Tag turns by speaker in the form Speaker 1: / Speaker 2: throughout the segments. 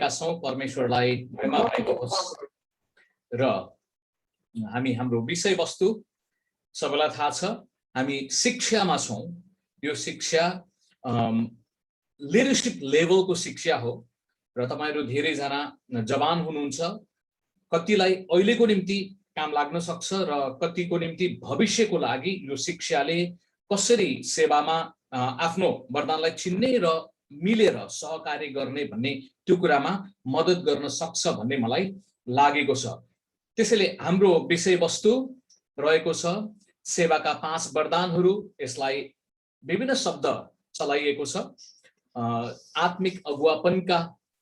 Speaker 1: छौं परमेश्वरलाई महिमा भएको होस् र हाम्रो विषयवस्तु सबैलाई थाहा छ हामी शिक्षामा छौं यो शिक्षा लिडरशिप लेभलको शिक्षा हो र तपाईहरु धेरै जना जवान हुनुहुन्छ कतिलाई अहिलेको निम्ति काम लाग्न सक्छ र कतिको निम्ति भविष्यको लागि यो शिक्षाले कसरी सेवामा आफ्नो वरदानलाई चिन्ने र मिलेर सहकार्य गर्ने भन्ने त्यो कुरामा मद्दत गर्न सक्छ भन्ने मलाई लागेको छ। त्यसैले हाम्रो विषयवस्तु रहेको छ सेवाका 5 वरदानहरू। यसलाई विभिन्न शब्द चलाइएको छ। आत्मिक अगुवापनका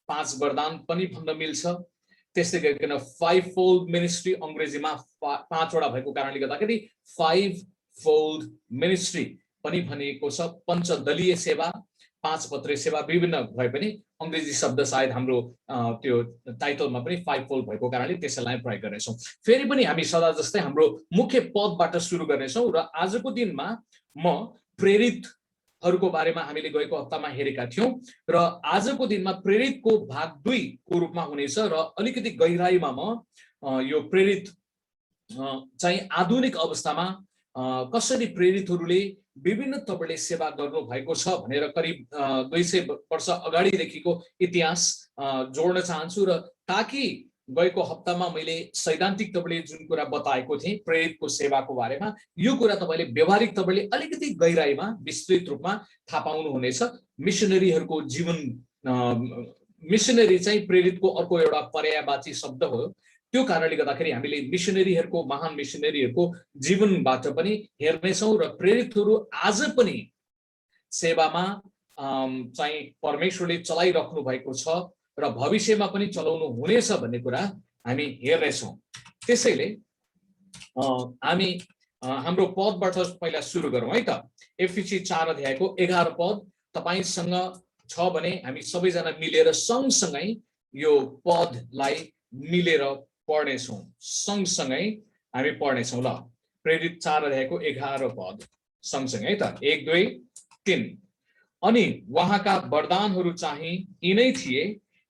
Speaker 1: 5 वरदान पनि भन्न मिल्छ। त्यसै गरिकन 5-fold मिनिस्ट्री अंग्रेजीमा 5 वटा भएको कारणले गर्दाखेरि 5-fold मिनिस्ट्री पनि भनिएको छ। पञ्चदलीय सेवा 5 पत्रे सेवा विभिन्न भए पनि अंग्रेजी शब्द सायद हाम्रो त्यो टाइटलमा पनि 5-fold भएको कारणले त्यसैलाई प्रयोग गर्नेछौं। फेरि पनि हामी सदा जस्तै हाम्रो मुख्य पदबाट सुरु गर्नेछौं र आजको दिनमा म प्रेरितहरूको बारेमा हामीले गएको हप्तामा हेरेका थियौं र आजको दिनमा प्रेरितको भाग 2 को रूपमा हुनेछ र अलिकति गहिराईमा म यो प्रेरित चाहिँ आधुनिक अवस्थामा कसरी प्रेरितहरूले विभिन्न तवरले सेवा गर्नु भएको छ भनेर करिब 200 वर्ष अगाडिदेखिको इतिहास जोड्न चाहन्छु र ताकि गएको हप्तामा मैले सैद्धान्तिक तवरले जुन कुरा बताएको थिएँ प्रेरितको सेवाको बारेमा यो कुरा तपाईले व्यावहारिक तवरले अलिकति गहिराईमा विस्तृत रूपमा थाहा पाउनु हुनेछ। मिशनरीहरूको जीवन मिशनरी चाहिँ प्रेरितको अर्को एउटा पर्यायवाची शब्द हो। त्यो कारणले गर्दाखेरि हामीले मिशनरीहरूको महान मिशनरीहरूको जीवनबाट पनि हेर्नेछौं र प्रेरितहरू आज पनि सेवामा चाहिँ परमेश्वरले चलाइराख्नु भएको छ र भविष्यमा पनि चलाउनु हुनेछ भन्ने कुरा हामी हेर्नेछौं। त्यसैले हामी हाम्रो पदबाट पहिला सुरु गरौँ है त। एफिसी 4 अध्यायको 11 पद तपाईसँग छ भने हामी सबैजना मिलेर सँगसँगै यो पदलाई मिलेर पढ्नेछौं। सँगसँगै हामी पढ्नेछौं ल। प्रेरित 4 अध्यायको 11 पद सँगसँगै है त। 1 2 3। अनि वहाँका वरदानहरू चाहिँ यिनै थिए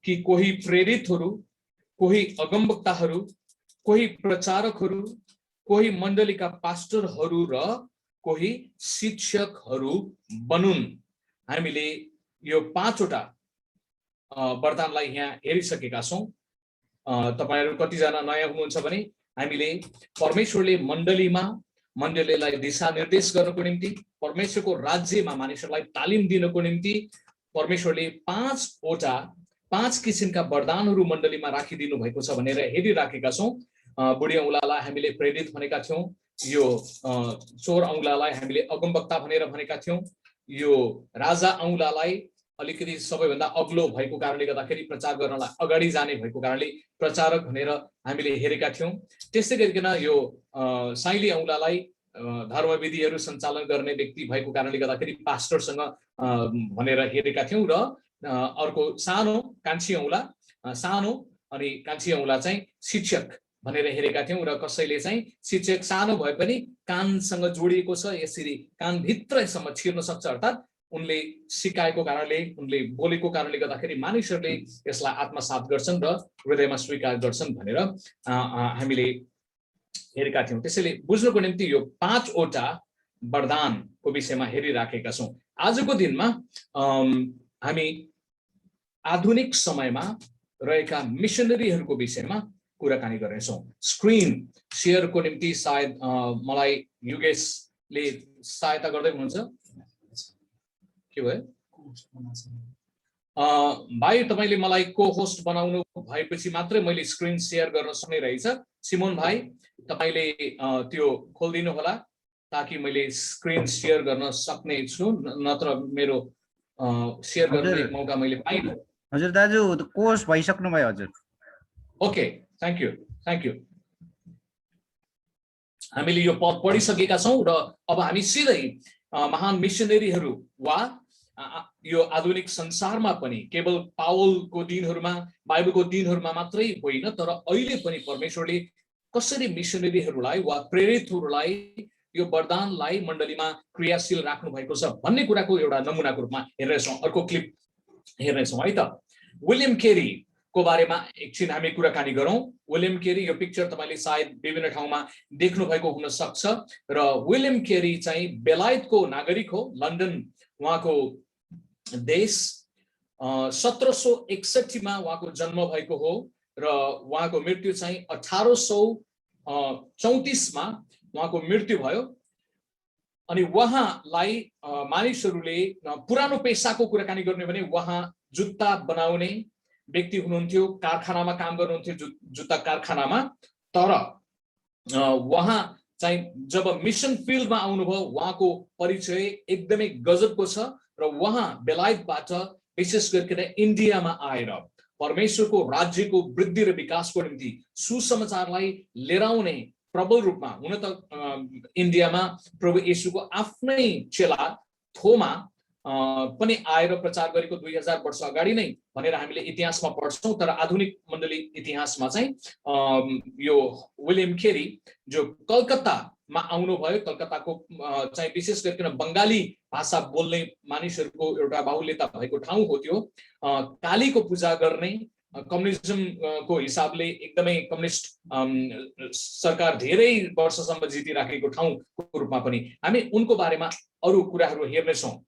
Speaker 1: कि कोही प्रेरितहरू, कोही अगमवक्ताहरू, कोही प्रचारकहरू, कोही मण्डलीका पास्टरहरू र कोही शिक्षकहरू बनुन्। हामीले यो 5 वटा वरदानलाई यहाँ हेरिसकेका छौं। तपाईहरु कतिजना नयाँ हुनुहुन्छ भने हामीले परमेश्वरले मण्डलीलाई दिशानिर्देश गर्नको निम्ति, परमेश्वरको राज्यमा मानिसहरूलाई तालिम दिनको निम्ति परमेश्वरले 5 किसिमका वरदानहरू मण्डलीमा राखिदिनु भएको छ भनेर हेरिराखेका छौं। बुढी औँलालाई हामीले प्रेरित भनेका थियौं। यो चोर औँलालाई हामीले अगमवक्ता भनेर भनेका थियौं। यो राजा औँलालाई अलिकति सबैभन्दा अग्लो भएको कारणले गर्दाखेरि प्रचार गर्नलाई अगाडि जाने भएको कारणले प्रचारक भनेर हामीले हेरेका थियौं। त्यसै गरिकन यो साइली औँलालाई धर्मविधिहरू सञ्चालन गर्ने व्यक्ति भएको कारणले गर्दाखेरि पास्टरसँग भनेर हेरेका थियौं र अर्को सानो अनि कान्छी औँला चाहिँ शिक्षक भनेर हेरेका थियौं र कसैले चाहिँ शिक्षक सानो भए पनि कानसँग जोडिएको छ, यसरी कान भित्रसम्म छिर्न सक्छ, अर्थात् उनले सिकाएको कारणले, उनले बोलेको कारणले गर्दाखेरि मानिसहरूले यसलाई आत्मसात गर्छन् र हृदयमा स्वीकार गर्छन् भनेर हामीले हेरेका थियौं। त्यसैले बुझ्नको निम्ति यो 5 वटा वरदानको विषयमा हेरिराखेका छौं। आजको दिनमा हामी आधुनिक समयमा रहेका मिशनरीहरूको विषयमा कुराकानी गर्नेछौं। स्क्रिन शेयरको निम्ति सायद मलाई युगेशले सहायता गर्दै हुनुहुन्छ। के भयो भाइ, तपाईले मलाई को होस्ट बनाउनु भएपछि मात्रै मैले स्क्रिन शेयर गर्न सक्ने रहेछ। सिमोन भाइ तपाईले त्यो खोल्दिनु होला ताकि मैले स्क्रिन शेयर गर्न सक्ने छु, नत्र मेरो शेयर गर्ने मौका मैले पाइनँ।
Speaker 2: हजुर दाजु कोर्स भइसक्नु भयो हजुर।
Speaker 1: Okay, thank you. हामीले यो पद पढिसकेका छौं र अब हामी सिधै महान मिशनरीहरू वा यो आधुनिक संसारमा पनि केवल पावलको दिनहरुमा, बाइबलको दिनहरुमा मात्रै होइन तर अहिले पनि परमेश्वरले कसरी मिशनरीहरूलाई वा प्रेरितहरूलाई यो वरदानलाई मण्डलीमा क्रियाशील राख्नु भएको छ भन्ने कुराको एउटा नमुनाको रूपमा हेर्नेछौं। अर्को क्लिप हेर्नेछौं है त। विलियम केरी को बारेमा एकछिन हामी कुराकानी गरौँ। विलियम केरी, यो पिक्चर तपाईले सायद विभिन्न ठाउँमा देख्नु भएको हुन सक्छ र विलियम केरी चाहिँ बेलायतको नागरिक हो। लन्डन उहाँको देश। 1761 मा उहाँको जन्म भएको हो र उहाँको मृत्यु चाहिँ 1834 मा उहाँको मृत्यु भयो। अनि उहाँलाई मानिसहरूले पुरानो पेसाको कुराकानी गर्ने भने उहाँ जुत्ता बनाउने व्यक्ति हुनुहुन्थ्यो, कारखानामा काम गर्नुहुन्थ्यो, जुत्ता कारखानामा। तर उहाँ चाहिँ जब मिसन फिल्डमा आउनुभयो उहाँको परिचय एकदमै गजबको छ र उहाँ बेलायतबाट विशेष गरिकन इन्डियामा आएर परमेश्वरको राज्यको वृद्धि र विकासको निम्ति सुसमाचारलाई लिएर आउने प्रबल रूपमा, हुन त इन्डियामा प्रभु येशूको आफ्नै चेला थोमा पनि आएर प्रचार गरेको 2000 वर्ष अगाडि नै भनेर हामीले इतिहासमा पढ्छौं। तर आधुनिक मण्डली इतिहासमा चाहिँ यो विलियम केरी जो कलकत्तामा आउनुभयो, कलकत्ताको चाहिँ विशेष गरिकन बंगाली भाषा बोल्ने मानिसहरूको एउटा बाहुल्यता भएको ठाउँ हो त्यो। कालीको पूजा गर्ने, कम्युनिजम को हिसाबले एकदमै कम्युनिस्ट सरकार धेरै वर्षसम्म जितिराखेको ठाउँको रूपमा पनि हामी उनको बारेमा अरू कुराहरू हेर्नेछौँ।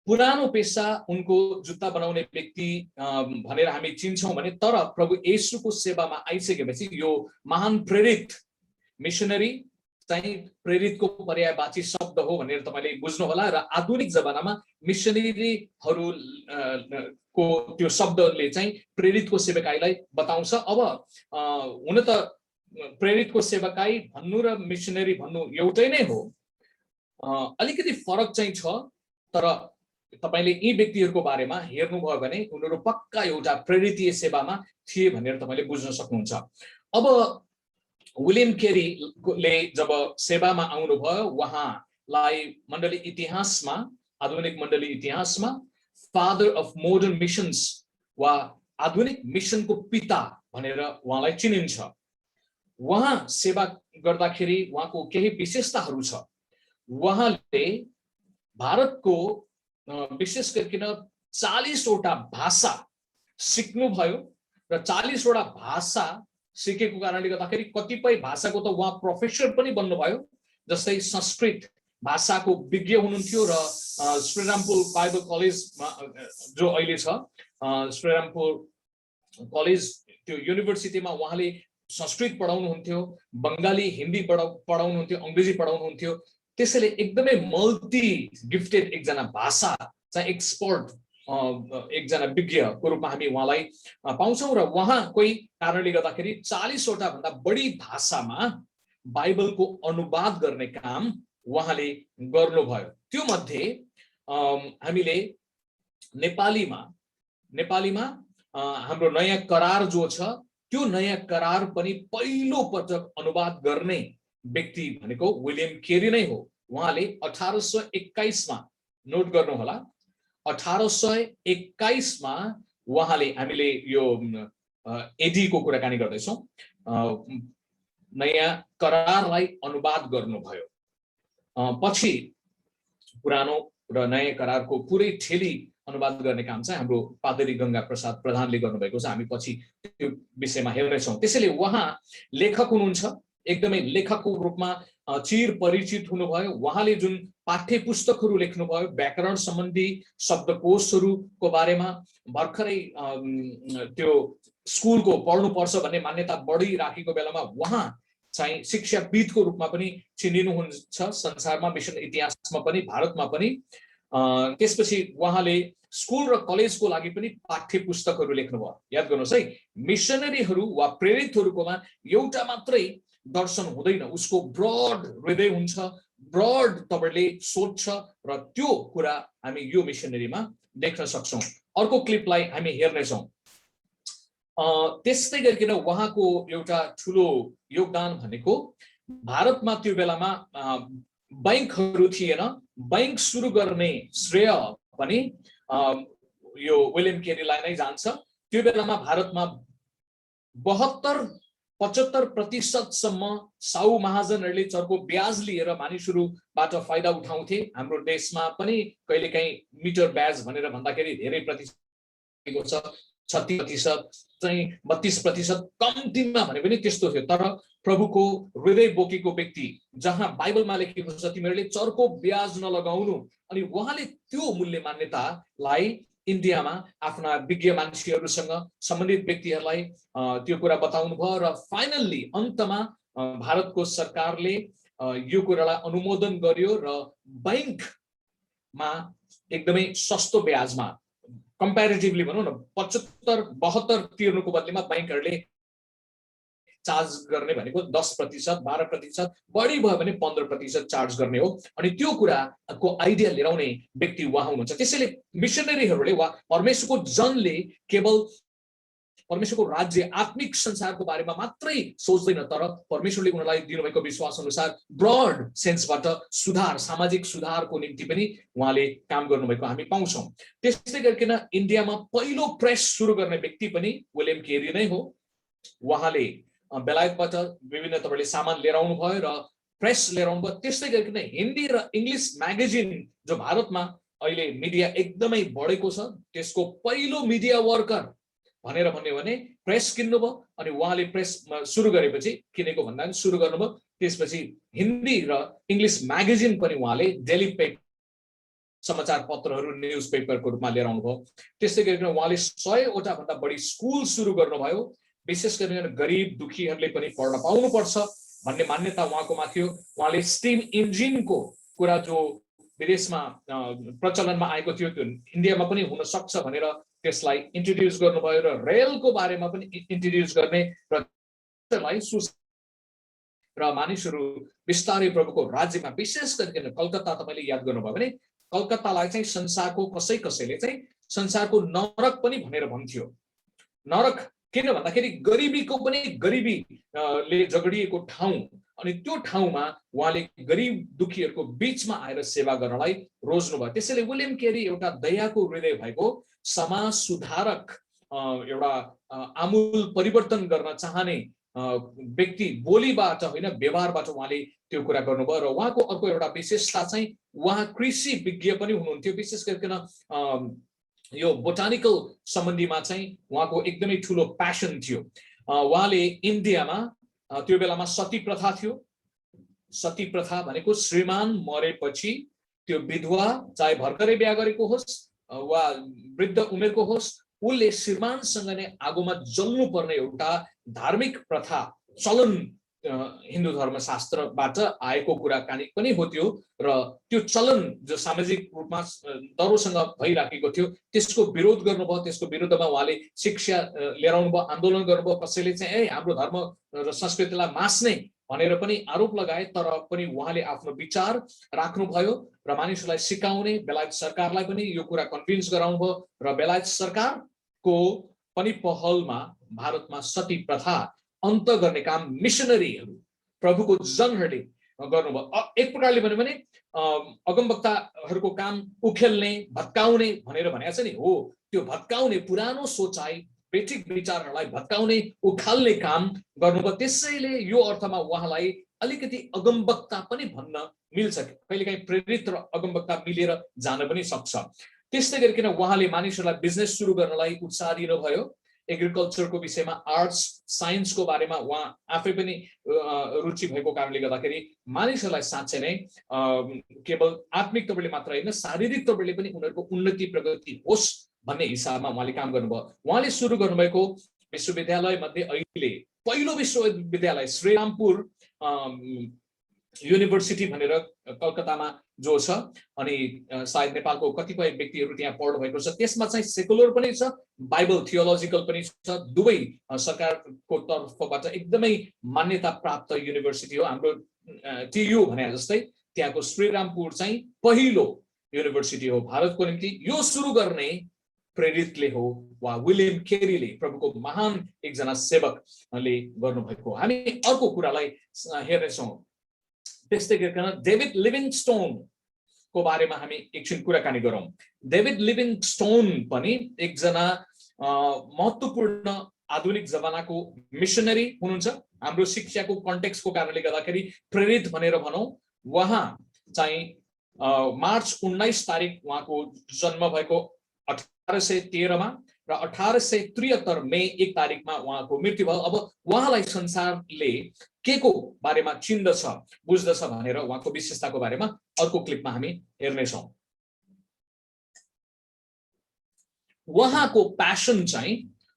Speaker 1: पुरानो पेशा उनको जुत्ता बनाउने व्यक्ति भनेर हामी चिन्छौँ भने तर प्रभु येशूको सेवामा आइसकेपछि यो महान प्रेरित मिशनरी चाहिँ प्रेरितको पर्यायवाची शब्द हो भनेर तपाईले बुझ्नु होला। र आधुनिक जमानामा मिशनरीहरू को त्यो शब्दले चाहिँ प्रेरितको सेवकाईलाई बताउँछ। अब हुन त प्रेरितको सेवकाई भन्नु र मिशनरी भन्नु एउटै नै हो, अलिकति फरक चाहिँ छ। तर तपाईले यी व्यक्तिहरूको बारेमा हेर्नुभयो भने उनीहरू पक्का एउटा प्रेरितीय सेवामा थिए भनेर तपाईले बुझ्न सक्नुहुन्छ। अब विलियम केरीले जब सेवामा आउनुभयो उहाँलाई मण्डली इतिहासमा, आधुनिक मण्डली इतिहासमा फादर अफ मोडर्न मिशन्स वा आधुनिक मिशनको पिता भनेर उहाँलाई चिनिन्छ। उहाँ सेवा गर्दाखेरि उहाँको केही विशेषताहरू छ। उहाँले भारतको विशेष गरिकन 40 वटा भाषा सिक्नुभयो र 40 वटा भाषा सिकेको कारणले गर्दाखेरि कतिपय भाषाको त उहाँ प्रोफेसर पनि बन्नुभयो। जस्तै संस्कृत भाषाको विज्ञ हुनुहुन्थ्यो र श्रीरामपुर बाइबल कलेजमा जो अहिले छ श्रीरामपुर कलेज त्यो युनिभर्सिटीमा उहाँले संस्कृत पढाउनुहुन्थ्यो, बंगाली हिन्दी पढाउनुहुन्थ्यो, अंग्रेजी पढाउनुहुन्थ्यो। त्यसैले एकदमै मल्टी गिफ्टेड एकजना भाषा चाहिँ एक्सपर्ट एकजना विज्ञको रूपमा हामी उहाँलाई पाउँछौँ। र उहाँकै कारणले गर्दाखेरि 40 वटा भन्दा बढी भाषामा बाइबलको अनुवाद गर्ने काम उहाँले गर्नुभयो। त्यो मध्ये हामीले नेपालीमा हाम्रो नयाँ करार जो छ त्यो नयाँ करार पनि पहिलो पटक अनुवाद गर्ने व्यक्ति भनेको विलियम केरी नै हो। उहाँले 1821 मा, नोट गर्नु होला, 1821 मा उहाँले, हामीले यो एडी को कुराकानी गर्दैछौँ, नयाँ करारलाई अनुवाद गर्नुभयो। पछि पुरानो र नयाँ करारको पुरै ठेली अनुवाद गर्ने काम चाहिँ हाम्रो पादरी गंगा प्रसाद प्रधानले गर्नुभएको छ। हामी पछि त्यो विषयमा हेर्नेछौँ। त्यसैले उहाँ लेखक हुनुहुन्छ, एकदमै लेखकको रूपमा चिर परिचित हुनुभयो। उहाँले जुन पाठ्य पुस्तकहरू लेख्नुभयो, व्याकरण सम्बन्धी शब्दकोशहरूको बारेमा, भर्खरै त्यो स्कुलको पढ्नुपर्छ भन्ने मान्यता बढिराखेको बेलामा उहाँ चाहिँ शिक्षाविदको रूपमा पनि चिनिनुहुन्छ संसारमा, मिशन इतिहासमा पनि, भारतमा पनि। त्यसपछि उहाँले स्कुल र कलेजको लागि पनि पाठ्य पुस्तकहरू लेख्नुभयो। याद गर्नुहोस् है, मिशनरीहरू वा प्रेरितहरूकोमा एउटा मात्रै दर्शन हुँदैन, उसको ब्रड हृदय हुन्छ, ब्रड तपाईले सोच्छ र त्यो कुरा हामी यो मिशनरीमा देख्न सक्छौं। अर्को क्लिपलाई हामी हेर्नेछौँ। त्यस्तै गरिकन उहाँको एउटा ठुलो योगदान भनेको भारतमा त्यो बेलामा बैंकहरू थिएन, बैंक सुरु गर्ने श्रेय पनि यो विलियम केरीलाई नै जान्छ। त्यो बेलामा भारतमा 72-75% सम्म साउ महाजनहरूले चर्को ब्याज लिएर मानिसहरूबाट फाइदा उठाउँथे। हाम्रो देशमा पनि कहिलेकाहीँ मिटर ब्याज भनेर भन्दाखेरि धेरै प्रतिशत छ, 36% चाहिँ 32% कम्तीमा भने पनि त्यस्तो थियो। तर प्रभुको हृदय बोकेको व्यक्ति, जहाँ बाइबलमा लेखेको छ तिमीहरूले चर्को ब्याज नलगाउनु, अनि उहाँले त्यो मूल्य मान्यतालाई इन्डियामा आफ्ना विज्ञ मान्छेहरूसँग सम्बन्धित व्यक्तिहरूलाई त्यो कुरा बताउनु भयो र फाइनल्ली अन्तमा भारतको सरकारले यो कुरालाई अनुमोदन गर्यो र बैंकमा एकदमै सस्तो ब्याजमा, कम्प्यारेटिभली भनौँ न 75-72 तिर्नुको बदलीमा बैंकहरूले चार्ज गर्ने भनेको 10%, 12%, बढी भयो भने 15% चार्ज गर्ने हो। अनि त्यो कुराको आइडिया लिएर आउने व्यक्ति उहाँ हुनुहुन्छ। त्यसैले मिशनरीहरूले वा परमेश्वरको जनले केवल परमेश्वरको राज्य आत्मिक संसारको बारेमा मात्रै सोच्दैन, तर परमेश्वरले उनीहरूलाई दिनुभएको विश्वास अनुसार ब्रड सेन्सबाट सुधार, सामाजिक सुधारको निम्ति पनि उहाँले काम गर्नुभएको हामी पाउँछौँ। त्यसै गरिकन इन्डियामा पहिलो प्रेस सुरु गर्ने व्यक्ति पनि विलियम केरी नै हो। उहाँले बेलायतबाट विभिन्न तपाईँले सामान लिएर आउनु भयो र प्रेस लिएर आउनु भयो। त्यस्तै गरिकन हिन्दी र इङ्ग्लिस म्यागजिन जो भारतमा अहिले मिडिया एकदमै बढेको छ, त्यसको पहिलो मिडिया वर्कर भनेर भन्यो भने प्रेस किन्नुभयो। अनि उहाँले प्रेस सुरु गरेपछि, किनेको भन्दा पनि सुरु गर्नुभयो, त्यसपछि हिन्दी र इङ्ग्लिस म्यागजिन पनि उहाँले डेली पेपर, समाचार पत्रहरू, न्युज पेपरको रूपमा लिएर आउनुभयो। त्यस्तै गरिकन उहाँले 100 भन्दा बढी स्कुल सुरु गर्नुभयो। विशेष गरेर गरिब दुखीहरूले पनि पढ्न पाउनुपर्छ भन्ने मान्यता उहाँकोमा थियो। उहाँले स्टिम इन्जिनको कुरा जो विदेशमा प्रचलनमा आएको थियो त्यो इन्डियामा पनि हुन सक्छ भनेर त्यसलाई इन्ट्रोड्युस गर्नुभयो र रेलको बारेमा पनि इन्ट्रोड्युस गर्ने र त्यसलाई र मानिसहरू बिस्तारै प्रभुको राज्यमा, विशेष गरिकन कलकत्ता तपाईले याद गर्नुभयो भने कलकत्तालाई चाहिँ संसारको कसैले चाहिँ संसारको नरक पनि भनेर भन्थ्यो। नरक किन भन्दाखेरि गरिबीको पनि गरिबीले जगडिएको ठाउँ, अनि त्यो ठाउँमा उहाँले गरिब दुखीहरूको बीचमा आएर सेवा गर्नलाई रोज्नुभयो। त्यसैले विलियम केरी एउटा दयाको हृदय भएको समाज सुधारक, एउटा आमूल परिवर्तन गर्न चाहने व्यक्ति, बोलीबाट होइन व्यवहारबाट उहाँले त्यो कुरा गर्नुभयो। र उहाँको अर्को एउटा विशेषता चाहिँ उहाँ कृषि विज्ञ पनि हुनुहुन्थ्यो। विशेष गरिकन यो बोटानिकल सम्बन्धीमा चाहिँ उहाँको एकदमै ठुलो प्यासन थियो। उहाँले इन्डियामा त्यो बेलामा सती प्रथा थियो। सती प्रथा भनेको श्रीमान मरेपछि त्यो विधवा, चाहे भर्खरै बिहा गरेको होस् वा वृद्ध उमेरको होस्, उसले श्रीमानसँग नै आगोमा जल्नु पर्ने एउटा धार्मिक प्रथा, चलन हिन्दू धर्मशास्त्रबाट आएको कुराकानी पनि हो त्यो। र त्यो चलन जो सामाजिक रूपमा दरोसँग भइराखेको थियो त्यसको विरोध गर्नुभयो। त्यसको विरुद्धमा उहाँले शिक्षा लिएर आउनुभयो, आन्दोलन गर्नुभयो। कसैले चाहिँ हाम्रो धर्म र संस्कृतिलाई मास्ने भनेर पनि आरोप लगाए, तर पनि उहाँले आफ्नो विचार राख्नुभयो र मानिसहरूलाई सिकाउने, बेलायत सरकारलाई पनि यो कुरा कन्भिन्स गराउनुभयो। र बेलायत सरकारको पनि पहलमा भारतमा सती प्रथा अन्त गर्ने काम मिशनरीहरू, प्रभुको जनहरूले गर्नुभयो। एक प्रकारले भन्यो भने अगमवक्ताहरूको काम उखेल्ने, भत्काउने भनेर भनेको छ नि, हो त्यो भत्काउने, पुरानो सोचाइ, बेठिक विचारहरूलाई भत्काउने, उखाल्ने काम गर्नुभयो। त्यसैले यो अर्थमा उहाँलाई अलिकति अगमवक्ता पनि भन्न मिल्छ। कहिलेकाहीँ प्रेरित र अगमवक्ता मिलेर जान पनि सक्छ। त्यस्तै गरिकन उहाँले मानिसहरूलाई बिजनेस सुरु गर्नलाई उत्साह दिनुभयो। एग्रिकल्चरको विषयमा, आर्ट्स साइन्सको बारेमा उहाँ आफै पनि रुचि भएको कारणले गर्दाखेरि मानिसहरूलाई साँच्चै नै केवल आत्मिक तौरले मात्र होइन, शारीरिक तौरले पनि उनीहरूको उन्नति प्रगति होस् भन्ने हिसाबमा उहाँले काम गर्नुभयो। उहाँले सुरु गर्नुभएको विश्वविद्यालय मध्ये अहिले पहिलो विश्वविद्यालय श्रीरामपुर युनिभर्सिटी भनेर कलकत्तामा जो छ, अनि सायद नेपालको कतिपय व्यक्तिहरू त्यहाँ पढ्नु भएको छ। त्यसमा चाहिँ सेकुलर पनि छ, बाइबल थियोलोजिकल पनि छ। दुवै सरकारको तर्फबाट एकदमै मान्यता प्राप्त युनिभर्सिटी हो। हाम्रो टियु भने जस्तै त्यहाँको श्रीरामपुर चाहिँ पहिलो युनिभर्सिटी हो भारतको निम्ति। यो सुरु गर्ने प्रेरितले हो वा विलियम केरीले, प्रभुको महान एकजना सेवकले गर्नुभएको। हामी अर्को कुरालाई हेर्नेछौँ। त्यस्तै गरिकन डेभिड लिभिङस्टोन को बारेमा हामी एकछिन कुराकानी गरौँ। डेभिड लिभिङस्टोन पनि एकजना महत्त्वपूर्ण आधुनिक जमानाको मिशनरी हुनुहुन्छ। हाम्रो शिक्षाको कन्टेक्स्टको कारणले गर्दाखेरि प्रेरित भनेर भनौँ। उहाँ चाहिँ मार्च 19 तारिक उहाँको जन्म भएको 1813 मा, र र 1873 मे 1 तारिकमा उहाँको मृत्यु भयो। अब उहाँलाई संसारले के को बारेमा चिन्दछ बुझ्दछ भनेर उहाँको विशेषताको बारेमा अर्को क्लिपमा हामी हेर्नेछौँ। उहाँको प्यासन चाहिँ,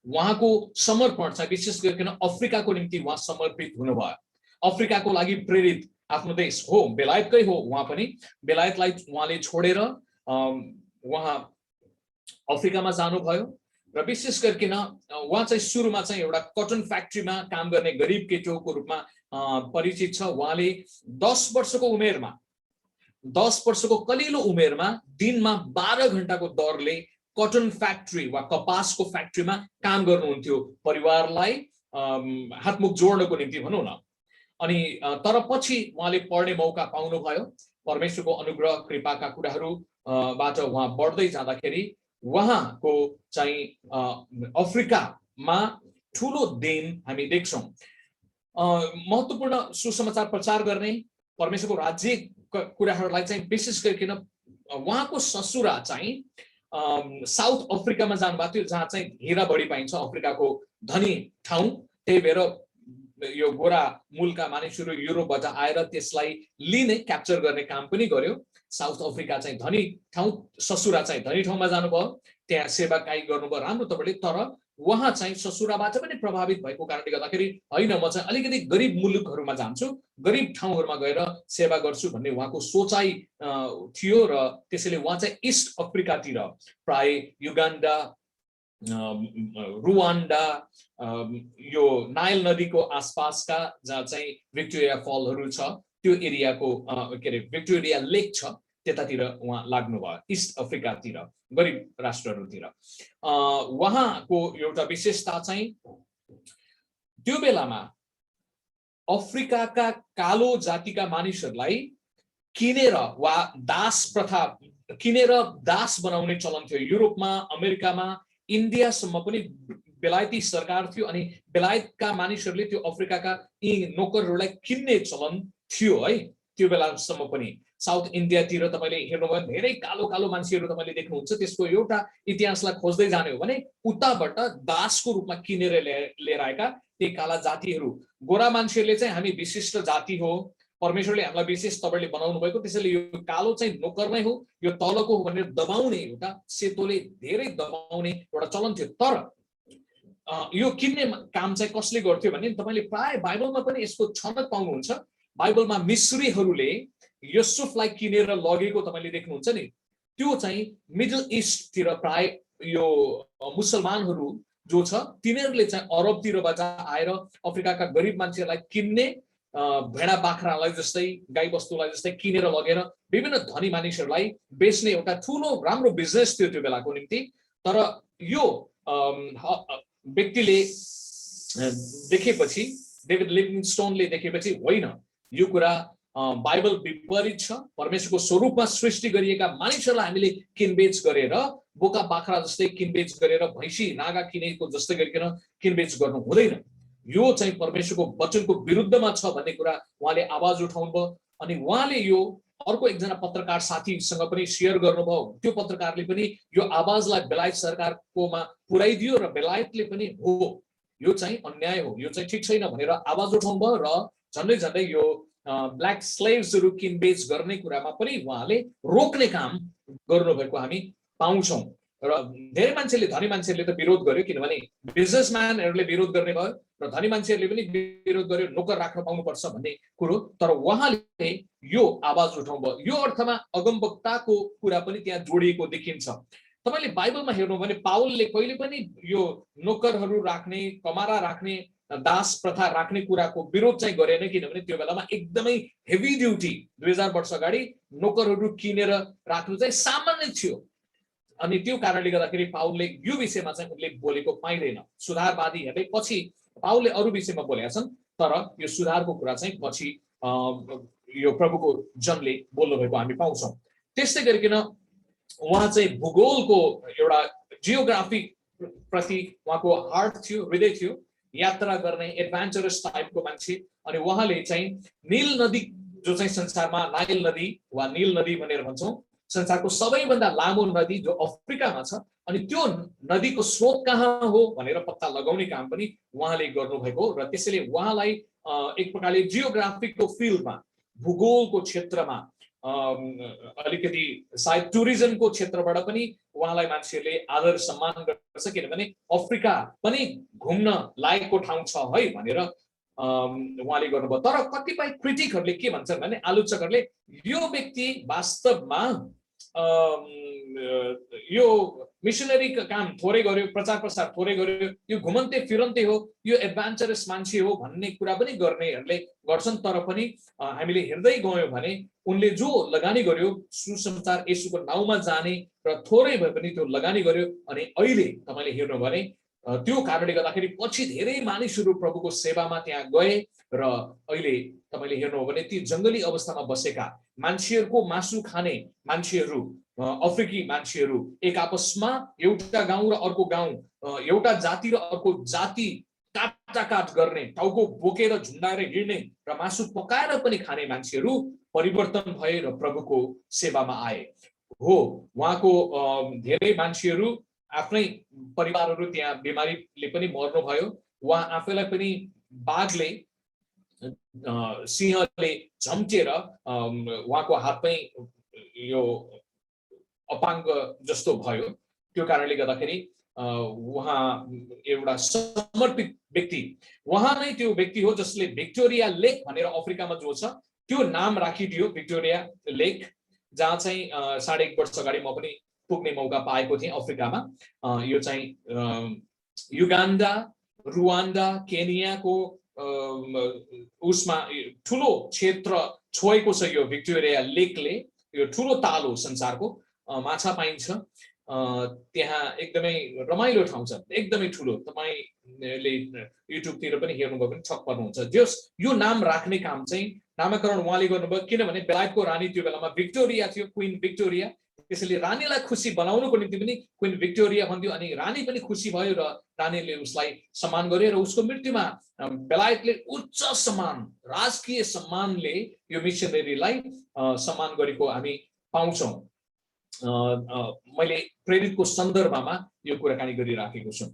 Speaker 1: उहाँको समर्पण चाहिँ विशेष गरिकन अफ्रिकाको निम्ति उहाँ समर्पित हुनुभयो। अफ्रिकाको लागि प्रेरित, आफ्नो देश हो बेलायतकै हो, उहाँ पनि बेलायतलाई उहाँले छोडेर उहाँ अफ्रिकामा जानुभयो र विशेष गरिकन उहाँ चाहिँ सुरुमा चाहिँ एउटा कटन फ्याक्ट्रीमा काम गर्ने गरिब केटोको रूपमा परिचित छ। उहाँले 10 वर्षको उमेरमा, 10 वर्षको कलिलो उमेरमा दिनमा 12 घण्टाको दरले कटन फ्याक्ट्री वा कपासको फ्याक्ट्रीमा काम गर्नुहुन्थ्यो, परिवारलाई हातमुख जोड्नको निम्ति भनौँ न। अनि तर पछि उहाँले पढ्ने मौका पाउनुभयो। परमेश्वरको अनुग्रह कृपाका कुराहरू बाट उहाँ बढ्दै जाँदाखेरि उहाँको चाहिँ अफ्रिकामा ठुलो देन हामी देख्छौँ। महत्त्वपूर्ण सुसमाचार प्रचार गर्ने, परमेश्वरको राज्य कुराहरूलाई चाहिँ विशेष गरिकन उहाँको ससुरा चाहिँ साउथ अफ्रिकामा जानुभएको थियो, जहाँ चाहिँ हिरा बढी पाइन्छ, अफ्रिकाको धनी ठाउँ। त्यही भएर यो गोरा मूलका मानिसहरू युरोपबाट आएर त्यसलाई लिने, क्याप्चर गर्ने काम पनि गर्यो। साउथ अफ्रिका चाहिँ धनी ठाउँ, ससुरा चाहिँ धनी ठाउँमा जानुभयो, त्यहाँ सेवाकाई गर्नुभयो, राम्रो तपाईँले। तर उहाँ चाहिँ ससुराबाट पनि प्रभावित भएको कारणले गर्दाखेरि होइन, म चाहिँ अलिकति गरिब मुलुकहरूमा जान्छु, गरिब ठाउँहरूमा गएर सेवा गर्छु भन्ने उहाँको सोचाइ थियो। र त्यसैले उहाँ चाहिँ इस्ट अफ्रिकातिर, प्राय युगान्डा, रुवान्डा, यो नाइल नदीको आसपासका जहाँ चाहिँ भिक्टोरिया फलहरू छ त्यो एरियाको के अरे भिक्टोरिया लेक छ, त्यतातिर उहाँ लाग्नुभयो, इस्ट अफ्रिकातिर, गरिब राष्ट्रहरूतिर। उहाँको एउटा विशेषता चाहिँ त्यो बेलामा अफ्रिकाका कालो जातिका मानिसहरूलाई किनेर वा दास प्रथा, किनेर दास बनाउने चलन थियो। युरोपमा, अमेरिकामा, इन्डियासम्म पनि बेलायती सरकार थियो अनि बेलायतका मानिसहरूले त्यो अफ्रिकाका यी नोकरहरूलाई किन्ने चलन थियो है त्यो बेलासम्म पनि। साउथ इन्डियातिर तपाईँले हेर्नुभयो धेरै कालो कालो मान्छेहरू तपाईँले देख्नुहुन्छ। त्यसको एउटा इतिहासलाई खोज्दै जाने हो भने उताबाट दासको रूपमा किनेर लिएर आएका ती काला जातिहरू, गोरा मान्छेहरूले चाहिँ हामी विशिष्ट जाति हो, परमेश्वरले हामीलाई विशेष तपाईँले बनाउनु भएको, त्यसैले यो कालो चाहिँ नोकर नै हो, यो तलको हो भनेर दबाउने, एउटा सेतोले धेरै दबाउने एउटा चलन थियो। तर यो किन्ने काम चाहिँ कसले गर्थ्यो भने तपाईँले प्राय बाइबलमा पनि यसको छनक पाउनुहुन्छ। बाइबलमा मिस्रीहरूले युसुफलाई किनेर लगेको तपाईँले देख्नुहुन्छ नि, त्यो चाहिँ मिडल इस्टतिर प्राय यो मुसलमानहरू जो छ तिनीहरूले चाहिँ अरबतिरबाट आएर अफ्रिकाका गरिब मान्छेहरूलाई किन्ने, भेडा बाख्रालाई जस्तै, गाई बस्तुलाई जस्तै किनेर लगेर विभिन्न धनी मानिसहरूलाई बेच्ने एउटा ठुलो राम्रो बिजनेस थियो त्यो बेलाको निम्ति। तर यो व्यक्तिले देखेपछि, डेभिड लिभिङस्टोनले देखेपछि होइन, यो कुरा बाइबल विपरीत छ। परमेश्वरको स्वरूपमा सृष्टि गरिएका मानिसहरूलाई हामीले किनबेच गरेर, बोका बाख्रा जस्तै किनबेच गरेर, भैँसी नागा किनेको जस्तै गरिकन किनबेच गर्नु हुँदैन। यो चाहिँ परमेश्वरको वचनको विरुद्धमा छ भन्ने कुरा उहाँले आवाज उठाउनुभयो। अनि उहाँले यो अर्को एकजना पत्रकार साथीसँग पनि सेयर गर्नुभयो। त्यो पत्रकारले पनि यो आवाजलाई बेलायत सरकारकोमा पुर्याइदियो र बेलायतले पनि हो यो चाहिँ अन्याय हो, यो चाहिँ ठिक छैन भनेर आवाज उठाउनुभयो र झन्डै झन्डै यो ब्ल्याक स्लेभ्सहरू किनबेच गर्ने कुरामा पनि उहाँले रोक्ने काम गर्नुभएको हामी पाउँछौँ। र धेरै मान्छेले, धनी मान्छेहरूले त विरोध गर्यो, किनभने बिजनेसम्यानहरूले विरोध गर्ने भयो र धनी मान्छेहरूले पनि विरोध गर्यो, नोकर राख्न पाउनुपर्छ भन्ने कुरो। तर उहाँले यो आवाज उठाउनुभयो। यो अर्थमा अगमवक्ताको कुरा पनि त्यहाँ जोडिएको देखिन्छ। तपाईँले बाइबलमा हेर्नु भने पाउलले कहिले पनि यो नोकरहरू राख्ने, कमारा राख्ने, दास प्रथा राख्ने कुराको विरोध चाहिँ गरेन, किनभने त्यो बेलामा एकदमै हेभी ड्युटी 2000 वर्ष अगाडि नोकरहरू किनेर राख्नु चाहिँ सामान्य थियो। अनि त्यो कारणले गर्दाखेरि पाउलले यो विषयमा चाहिँ उनले बोलेको पाइँदैन। सुधारवादीहरूले पछि पाउलले अरू विषयमा बोलेका छन्, तर यो सुधारको कुरा चाहिँ पछि यो प्रभुको जनले बोल्नु भएको हामी पाउँछौँ। त्यस्तै गरिकन उहाँ चाहिँ भूगोलको एउटा जियोग्राफी प्रति उहाँको हार्ट थियो, हृदय थियो, यात्रा गर्ने एडभेन्चरस टाइपको मान्छे। अनि उहाँले चाहिँ नील नदी जो चाहिँ संसारमा नाइल नदी वा नील नदी भनेर भन्छौँ, संसारको सबैभन्दा लामो नदी जो अफ्रिकामा छ अनि त्यो नदीको स्रोत कहाँ हो भनेर पत्ता लगाउने काम पनि उहाँले गर्नुभएको र त्यसैले उहाँलाई एक प्रकारले जियोग्राफीको फिल्डमा भूगोलको क्षेत्रमा अलिकति सायद टुरिज्मको क्षेत्रबाट पनि उहाँलाई मान्छेहरूले आदर सम्मान गर्छ किनभने अफ्रिका पनि घुम्न लायकको ठाउँ छ है भनेर उहाँले गर्नुभयो। तर कतिपय क्रिटिकहरूले के भन्छन् भने आलोचकहरूले यो व्यक्ति वास्तवमा यो मिसनरी काम थोरै गर्यो, प्रचार प्रसार थोरै गर्यो, यो घुमन्ते फिरन्ते हो, यो एडभेन्चरस मान्छे हो भन्ने कुरा पनि गर्नेहरूले गर्छन्। तर पनि हामीले हेर्दै गयौँ भने उनले जो लगानी गर्यो सुसमाचार येशूको नाउँमा जाने र थोरै भए पनि त्यो लगानी गर्यो अनि अहिले तपाईले हेर्नु भने त्यो कारणले गर्दाखेरि पछि धेरै मानिसहरू प्रभुको सेवामा त्यहाँ गए र अहिले तपाईले हेर्नु हो भने ती जंगली अवस्थामा बसेका मान्छेहरूको मासु खाने मान्छेहरू अफ्रिकी मान्छेहरू एक आपसमा एउटा गाउँ र अर्को गाउँ, एउटा जाति र अर्को जाति काटाकाट गर्ने, टाउको बोकेर झुन्डाएर हिँड्ने र मासु पकाएर पनि खाने मान्छेहरू परिवर्तन भए र प्रभुको सेवामा आए। हो, उहाँको धेरै मान्छेहरू आफ्नै परिवारहरू त्यहाँ बिमारीले पनि मर्नुभयो। उहाँ आफैलाई पनि बाघले सिंहले झम्टेर उहाँको हात पनि यो अपाङ्ग जस्तो भयो। त्यो कारणले गर्दाखेरि उहाँ एउटा समर्पित व्यक्ति, उहाँ नै त्यो व्यक्ति हो जसले भिक्टोरिया लेक भनेर अफ्रिकामा जो छ त्यो नाम राखिदियो, भिक्टोरिया लेक, जहाँ चाहिँ 1.5 वर्ष अगाडि म पनि पुग्ने मौका पाएको थिएँ अफ्रिकामा। यो चाहिँ युगान्डा, रुवान्डा, केनियाको उसमा ठुलो क्षेत्र छोएको छ यो भिक्टोरिया लेकले। यो ठुलो ताल हो संसारको, माछा पाइन्छ त्यहाँ, एकदमै रमाइलो ठाउँ छ, एकदमै ठुलो। तपाईले युट्युबतिर पनि हेर्नुभयो भने छक पर्नुहुन्छ। जस यो नाम राख्ने काम चाहिँ नामकरण उहाँले गर्नुभयो किनभने बेलायतको रानी त्यो बेलामा भिक्टोरिया थियो, क्वीन भिक्टोरिया। त्यसैले रानीलाई खुसी बनाउनको निम्ति पनि क्वीन भिक्टोरिया भन्थ्यो अनि रानी पनि खुसी भयो र रानीले उसलाई सम्मान गर्यो र उसको मृत्युमा बेलायतले उच्च सम्मान, राजकीय सम्मानले यो मिसनरीलाई सम्मान गरेको हामी पाउँछौँ। मैले प्रेरितको सन्दर्भमा यो कुराकानी गरिराखेको छु।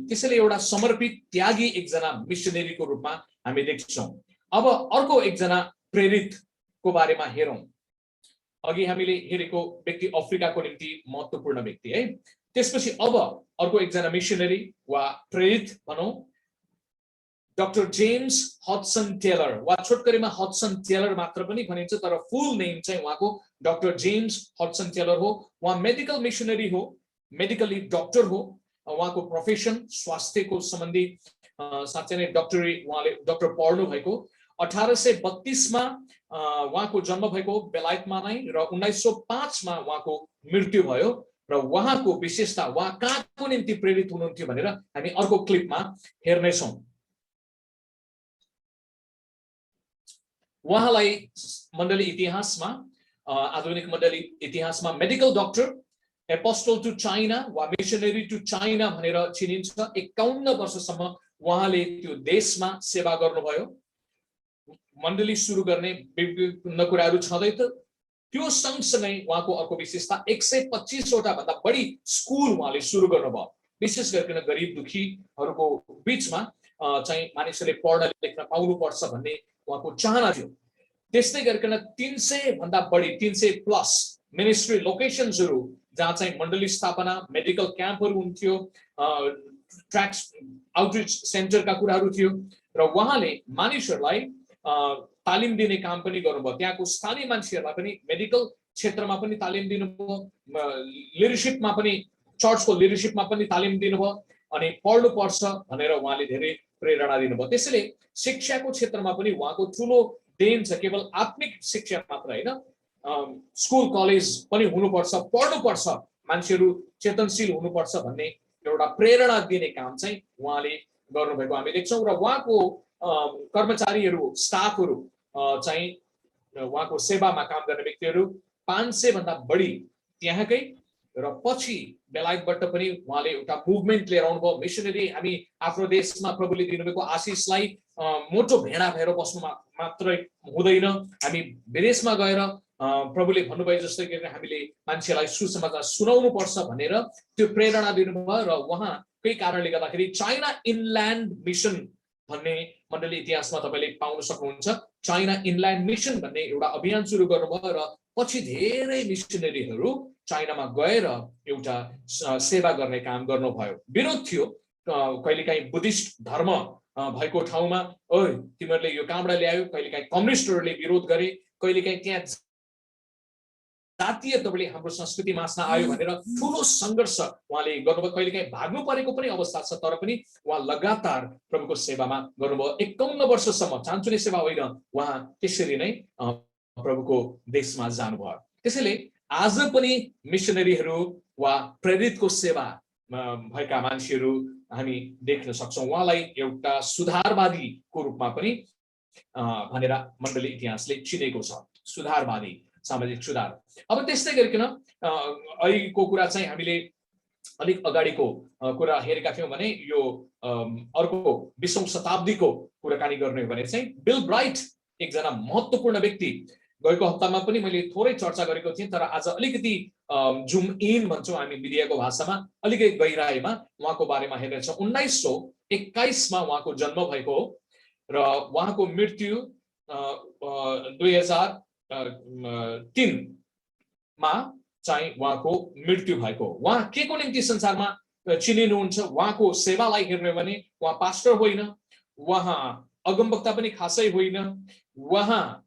Speaker 1: त्यसैले एउटा समर्पित त्यागी एकजना मिसनरीको रूपमा हामी देख्छौँ। अब अर्को एकजना प्रेरितको बारेमा हेरौँ। अघि हामीले हेरेको व्यक्ति अफ्रिकाको निम्ति महत्त्वपूर्ण व्यक्ति है। त्यसपछि अब अर्को एकजना मिसनरी वा प्रेरित भनौँ, डाक्टर जेम्स हडसन टेलर वा छोटकरीमा हडसन टेलर मात्र पनि भनिन्छ, तर फुल नेम चाहिँ उहाँको डाक्टर जेम्स हडसन टेलर हो। उहाँ मेडिकल मिसनरी हो, मेडिकली डक्टर हो। उहाँको प्रोफेसन स्वास्थ्यको सम्बन्धी साँच्चै नै डक्टरी, उहाँले डक्टर पढ्नु भएको। 1832 मा उहाँको जन्म भएको बेलायतमा नै र 1905 मा उहाँको मृत्यु भयो। र उहाँको विशेषता, उहाँ कहाँको निम्ति प्रेरित हुनुहुन्थ्यो भनेर हामी अर्को क्लिपमा हेर्नेछौँ। उहाँलाई मण्डली इतिहासमा, आधुनिक मण्डली इतिहासमा medical doctor, apostle to China वा मिसनरी टु चाइना भनेर चिनिन्छ। 51 वर्षसम्म उहाँले त्यो देशमा सेवा गर्नुभयो। मण्डली सुरु गर्ने विभिन्न कुराहरू छँदै त त्यो सँगसँगै उहाँको अर्को विशेषता 125 वटा भन्दा बढी स्कुल उहाँले सुरु गर्नुभयो। विशेष गरिकन गरिब दुखीहरूको बीचमा चाहिँ मानिसहरूले पढ्न लेख्न पाउनुपर्छ भन्ने उहाँको चाहना थियो। त्यस्तै गरिकन 300 भन्दा बढी, 300 प्लस मिनिस्ट्री लोकेशन्सहरू जहाँ चाहिँ मण्डली स्थापना, मेडिकल क्याम्पहरू हुन्थ्यो, ट्र्याक्स आउटरिच सेन्टरका कुराहरू थियो र उहाँले मानिसहरूलाई तालिम दिने काम पनि गर्नुभयो। त्यहाँको स्थानीय मान्छेहरूलाई पनि मेडिकल क्षेत्रमा पनि तालिम दिनुभयो, लिडरसिपमा पनि, चर्चको लिडरसिपमा पनि तालिम दिनुभयो अनि पढ्नु पर्छ भनेर उहाँले धेरै प्रेरणा दिनुभयो। त्यसैले शिक्षाको क्षेत्रमा पनि उहाँको ठुलो देन छ। केवल आत्मिक शिक्षा मात्र होइन, स्कुल कलेज पनि हुनुपर्छ, पढ्नुपर्छ, मान्छेहरू चेतनशील हुनुपर्छ भन्ने एउटा प्रेरणा दिने काम चाहिँ उहाँले गर्नुभएको हामी देख्छौँ। र उहाँको कर्मचारीहरू, स्टाफहरू चाहिँ उहाँको सेवामा काम गर्ने व्यक्तिहरू 500 भन्दा बढी त्यहाँकै। र पछि बेलायतबाट पनि उहाँले एउटा मुभमेन्ट लिएर आउनुभयो। मिसनरी हामी आफ्नो देशमा प्रभुले दिनुभएको आशिषलाई मोटो भेडा भएर बस्नु मात्रै हुँदैन, हामी विदेशमा गएर प्रभुले भन्नुभयो जस्तै गरेर हामीले मान्छेलाई सुसमाचार सुनाउनु पर्छ भनेर त्यो प्रेरणा दिनुभयो र उहाँकै कारणले गर्दाखेरि चाइना इनल्यान्ड मिसन भन्ने मण्डली इतिहासमा तपाईले पाउन सक्नुहुन्छ। चाइना इनल्यान्ड मिसन भन्ने एउटा अभियान सुरु गर्नुभयो र पछि धेरै मिसनरीहरू चाइनामा गएर एउटा सेवा गर्ने काम गर्नुभयो। विरोध थियो कहिलेकाहीँ बुद्धिस्ट धर्म भएको ठाउँमा, ओइ तिमीहरूले यो कहाँबाट ल्यायो, कहिलेकाहीँ कम्युनिस्टहरूले विरोध गरे, कहिलेकाहीँ त्यहाँ जातीय तपाईँले हाम्रो संस्कृति मास्न आयो भनेर ठुलो सङ्घर्ष उहाँले गर्नुभयो। कहिलेकाहीँ भाग्नु परेको पनि अवस्था छ, तर पनि उहाँ लगातार प्रभुको सेवामा गर्नुभयो। 51 वर्षसम्म चान्चुने सेवा होइन, उहाँ त्यसरी नै प्रभुको देशमा जानुभयो। त्यसैले आज पनि मिसनरीहरू वा प्रेरितको सेवा भएका मान्छेहरू हामी देख्न सक्छौँ। उहाँलाई एउटा सुधारवादीको रूपमा पनि भनेर मण्डली इतिहासले चिनेको छ, सुधारवादी, सामाजिक सुधार। अब त्यस्तै गरिकन अहिलेको कुरा चाहिँ हामीले अलिक अगाडिको कुरा हेरेका थियौँ भने यो अर्को 20औं शताब्दीको कुराकानी गर्ने हो भने चाहिँ बिल ब्राइट एकजना महत्त्वपूर्ण व्यक्ति। गएको हप्तामा पनि मैले थोरै चर्चा गरेको थिएँ, तर आज अलिकति जुम इन भन्छौँ हामी मिडियाको भाषामा, अलिकति गहिराईमा उहाँको बारेमा हेर्नेछौँ। 1921 मा उहाँको जन्म भएको हो र उहाँको मृत्यु 2003 मा चाहिँ उहाँको मृत्यु भएको। उहाँ के को निम्ति संसारमा चिनिनुहुन्छ? उहाँको सेवालाई हेर्ने भने उहाँ पास्टर होइन, उहाँ अगमवक्ता पनि खासै होइन, उहाँ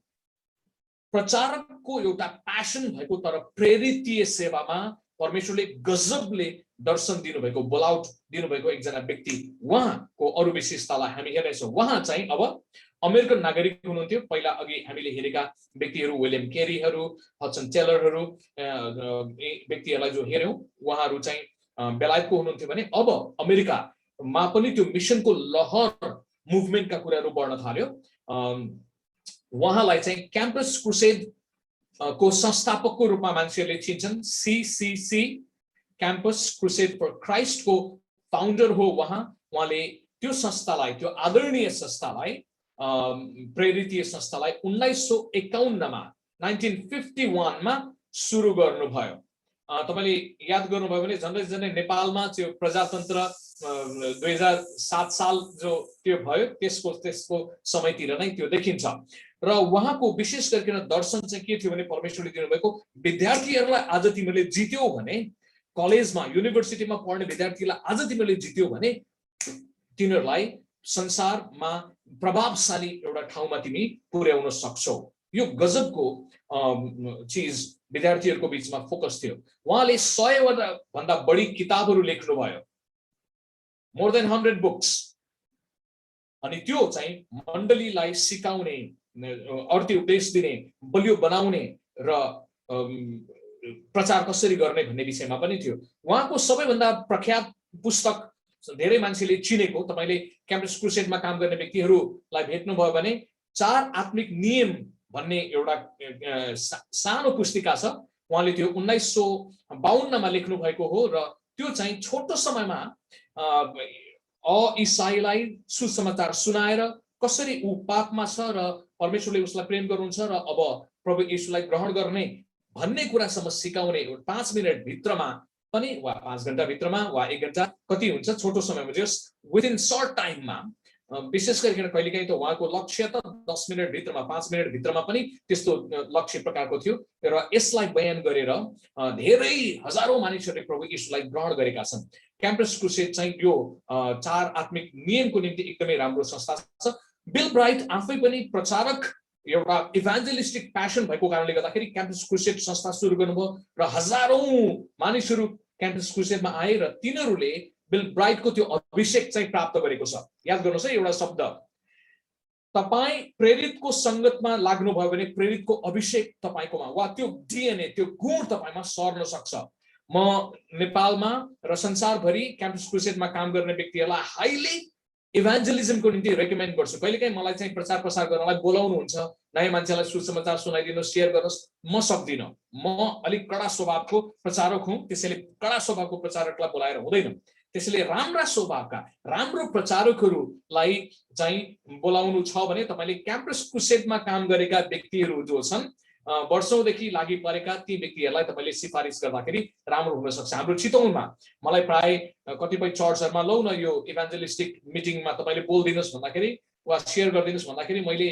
Speaker 1: प्रचारकको एउटा प्यासन भएको तर प्रेरितीय सेवामा परमेश्वरले गजबले दर्शन दिनुभएको, बोलाउट दिनुभएको एकजना व्यक्ति। उहाँको अरू विशेषतालाई हामी हेर्नेछौँ। उहाँ चाहिँ अब अमेरिकन नागरिक हुनुहुन्थ्यो। पहिला अघि हामीले हेरेका व्यक्तिहरू विलियम केरीहरू, हडसन टेलरहरू व्यक्तिहरूलाई जो हेऱ्यौँ उहाँहरू चाहिँ बेलायतको हुनुहुन्थ्यो भने अब अमेरिकामा पनि त्यो मिसनको लहर मुभमेन्टका कुराहरू बढ्न थाल्यो। उहाँलाई चाहिँ क्याम्पस क्रुसेड को संस्थापकको रूपमा मान्छेहरूले चिन्छन्। CCC campus crusade for Christ को फाउन्डर हो उहाँ। उहाँले त्यो संस्थालाई, त्यो आदरणीय संस्थालाई, प्रेरितीय संस्थालाई 1951 मा सुरु गर्नुभयो। तपाईले याद गर्नुभयो भने झन्डै नेपालमा त्यो प्रजातन्त्र 2007 साल जो त्यो भयो त्यसको समयतिर नै त्यो देखिन्छ। र उहाँको विशेष गरिकन दर्शन चाहिँ के थियो भने परमेश्वरले दिनुभएको विद्यार्थीहरूलाई आज तिमीले जित्यौ भने, कलेजमा युनिभर्सिटीमा पढ्ने विद्यार्थीलाई आज तिमीले जित्यौ भने तिनीहरूलाई संसारमा प्रभावशाली एउटा ठाउँमा तिमी पुर्याउन सक्छौ। यो गजबको चीज विद्यार्थीहरूको बीचमा फोकस थियो। उहाँले 100 भन्दा बढी किताबहरू लेख्नुभयो, मोर देन 100 बुक्स। अनि त्यो चाहिँ मण्डलीलाई सिकाउने, अर्थी उपदेश दिने, बलियो बनाउने र प्रचार कसरी गर्ने भन्ने विषयमा पनि थियो। उहाँको सबैभन्दा प्रख्यात पुस्तक धेरै मान्छेले चिनेको, तपाईले क्याम्पस क्रुसेडमा काम गर्ने व्यक्तिहरूलाई भेट्नुभयो भने 4 आत्मिक नियम भन्ने एउटा सानो पुस्तिका छ। उहाँले त्यो 1952 मा लेख्नु भएको हो र त्यो चाहिँ छोटो समयमा ईसाईलाई सुसमाचार सुनाएर कसरी ऊ पापमा छ र परमेश्वरले उसलाई प्रेम गर्नुहुन्छ र अब प्रभु येशूलाई ग्रहण गर्ने भन्ने कुरासम्म सिकाउने 5 मिनट भित्रमा पनि वा 5 घण्टा भित्रमा वा 1 घण्टा कति हुन्छ छोटो समयमा, जस्ट विदिन सर्ट टाइममा। विशेष गरिकन कहिलेकाहीँ त उहाँको लक्ष्य त 10 मिनट भित्रमा, 5 मिनट भित्रमा पनि त्यस्तो लक्ष्य प्रकारको थियो र यसलाई बयान गरेर धेरै हजारौं मानिसहरूले प्रभु येशूलाई ग्रहण गरेका छन्। क्याम्पस क्रुसेड चाहिँ यो 4 आत्मिक नियमको निम्ति एकदमै राम्रो संस्था छ। बिल ब्राइट आफै पनि प्रचारक, एउटा इभान्जेलिस्टिक प्यासन भएको कारणले गर्दाखेरि क्याम्पस क्रुसेड संस्था सुरु गर्नुभयो र हजारौं मानिसहरू क्याम्पस क्रुसेडमा आए र तिनीहरूले बिल ब्राइटको त्यो अभिषेक चाहिँ प्राप्त गरेको छ। याद गर्नुहोस् है एउटा शब्द, तपाई प्रेरितको संगतमा लाग्नुभयो भने प्रेरितको अभिषेक तपाईकोमा वा त्यो डीएनए, त्यो गुण तपाईमा सर्न सक्छ। म नेपालमा र संसारभरि क्याम्पस क्रुसेडमा काम गर्ने व्यक्तिहरूलाई हाईली इभान्जेलिजमको निम्ति रेकमेन्ड गर्छु। कहिलेकाहीँ मलाई चाहिँ प्रचार प्रसार गर्नलाई बोलाउनुहुन्छ, नयाँ मान्छेलाई सुसमाचार सुनाइदिनु, शेयर गर्नुहोस्, म सक्दिनँ। म अलिक कडा स्वभावको प्रचारक हुँ, त्यसैले कडा स्वभावको प्रचारकलाई बोलाएर हुँदैन। त्यसैले राम्रा स्वभावका, राम्रो प्रचारकहरूलाई चाहिँ बोलाउनु छ भने तपाईले क्याम्पस क्रुसेडमा काम गरेका व्यक्तिहरू जो छन् वर्षौंदेखि लागि परेका ती व्यक्तिहरूलाई तपाईले सिफारिस गर्दाखेरि राम्रो हुन सक्छ। हाम्रो चितवनमा मलाई प्राय कतिपय चर्चहरुमा लौ न यो इभान्जेलिस्टिक मिटिङमा तपाईले बोल्दिनुस् भन्दाखेरि वा शेयर गर्दिनुस् भन्दाखेरि मैले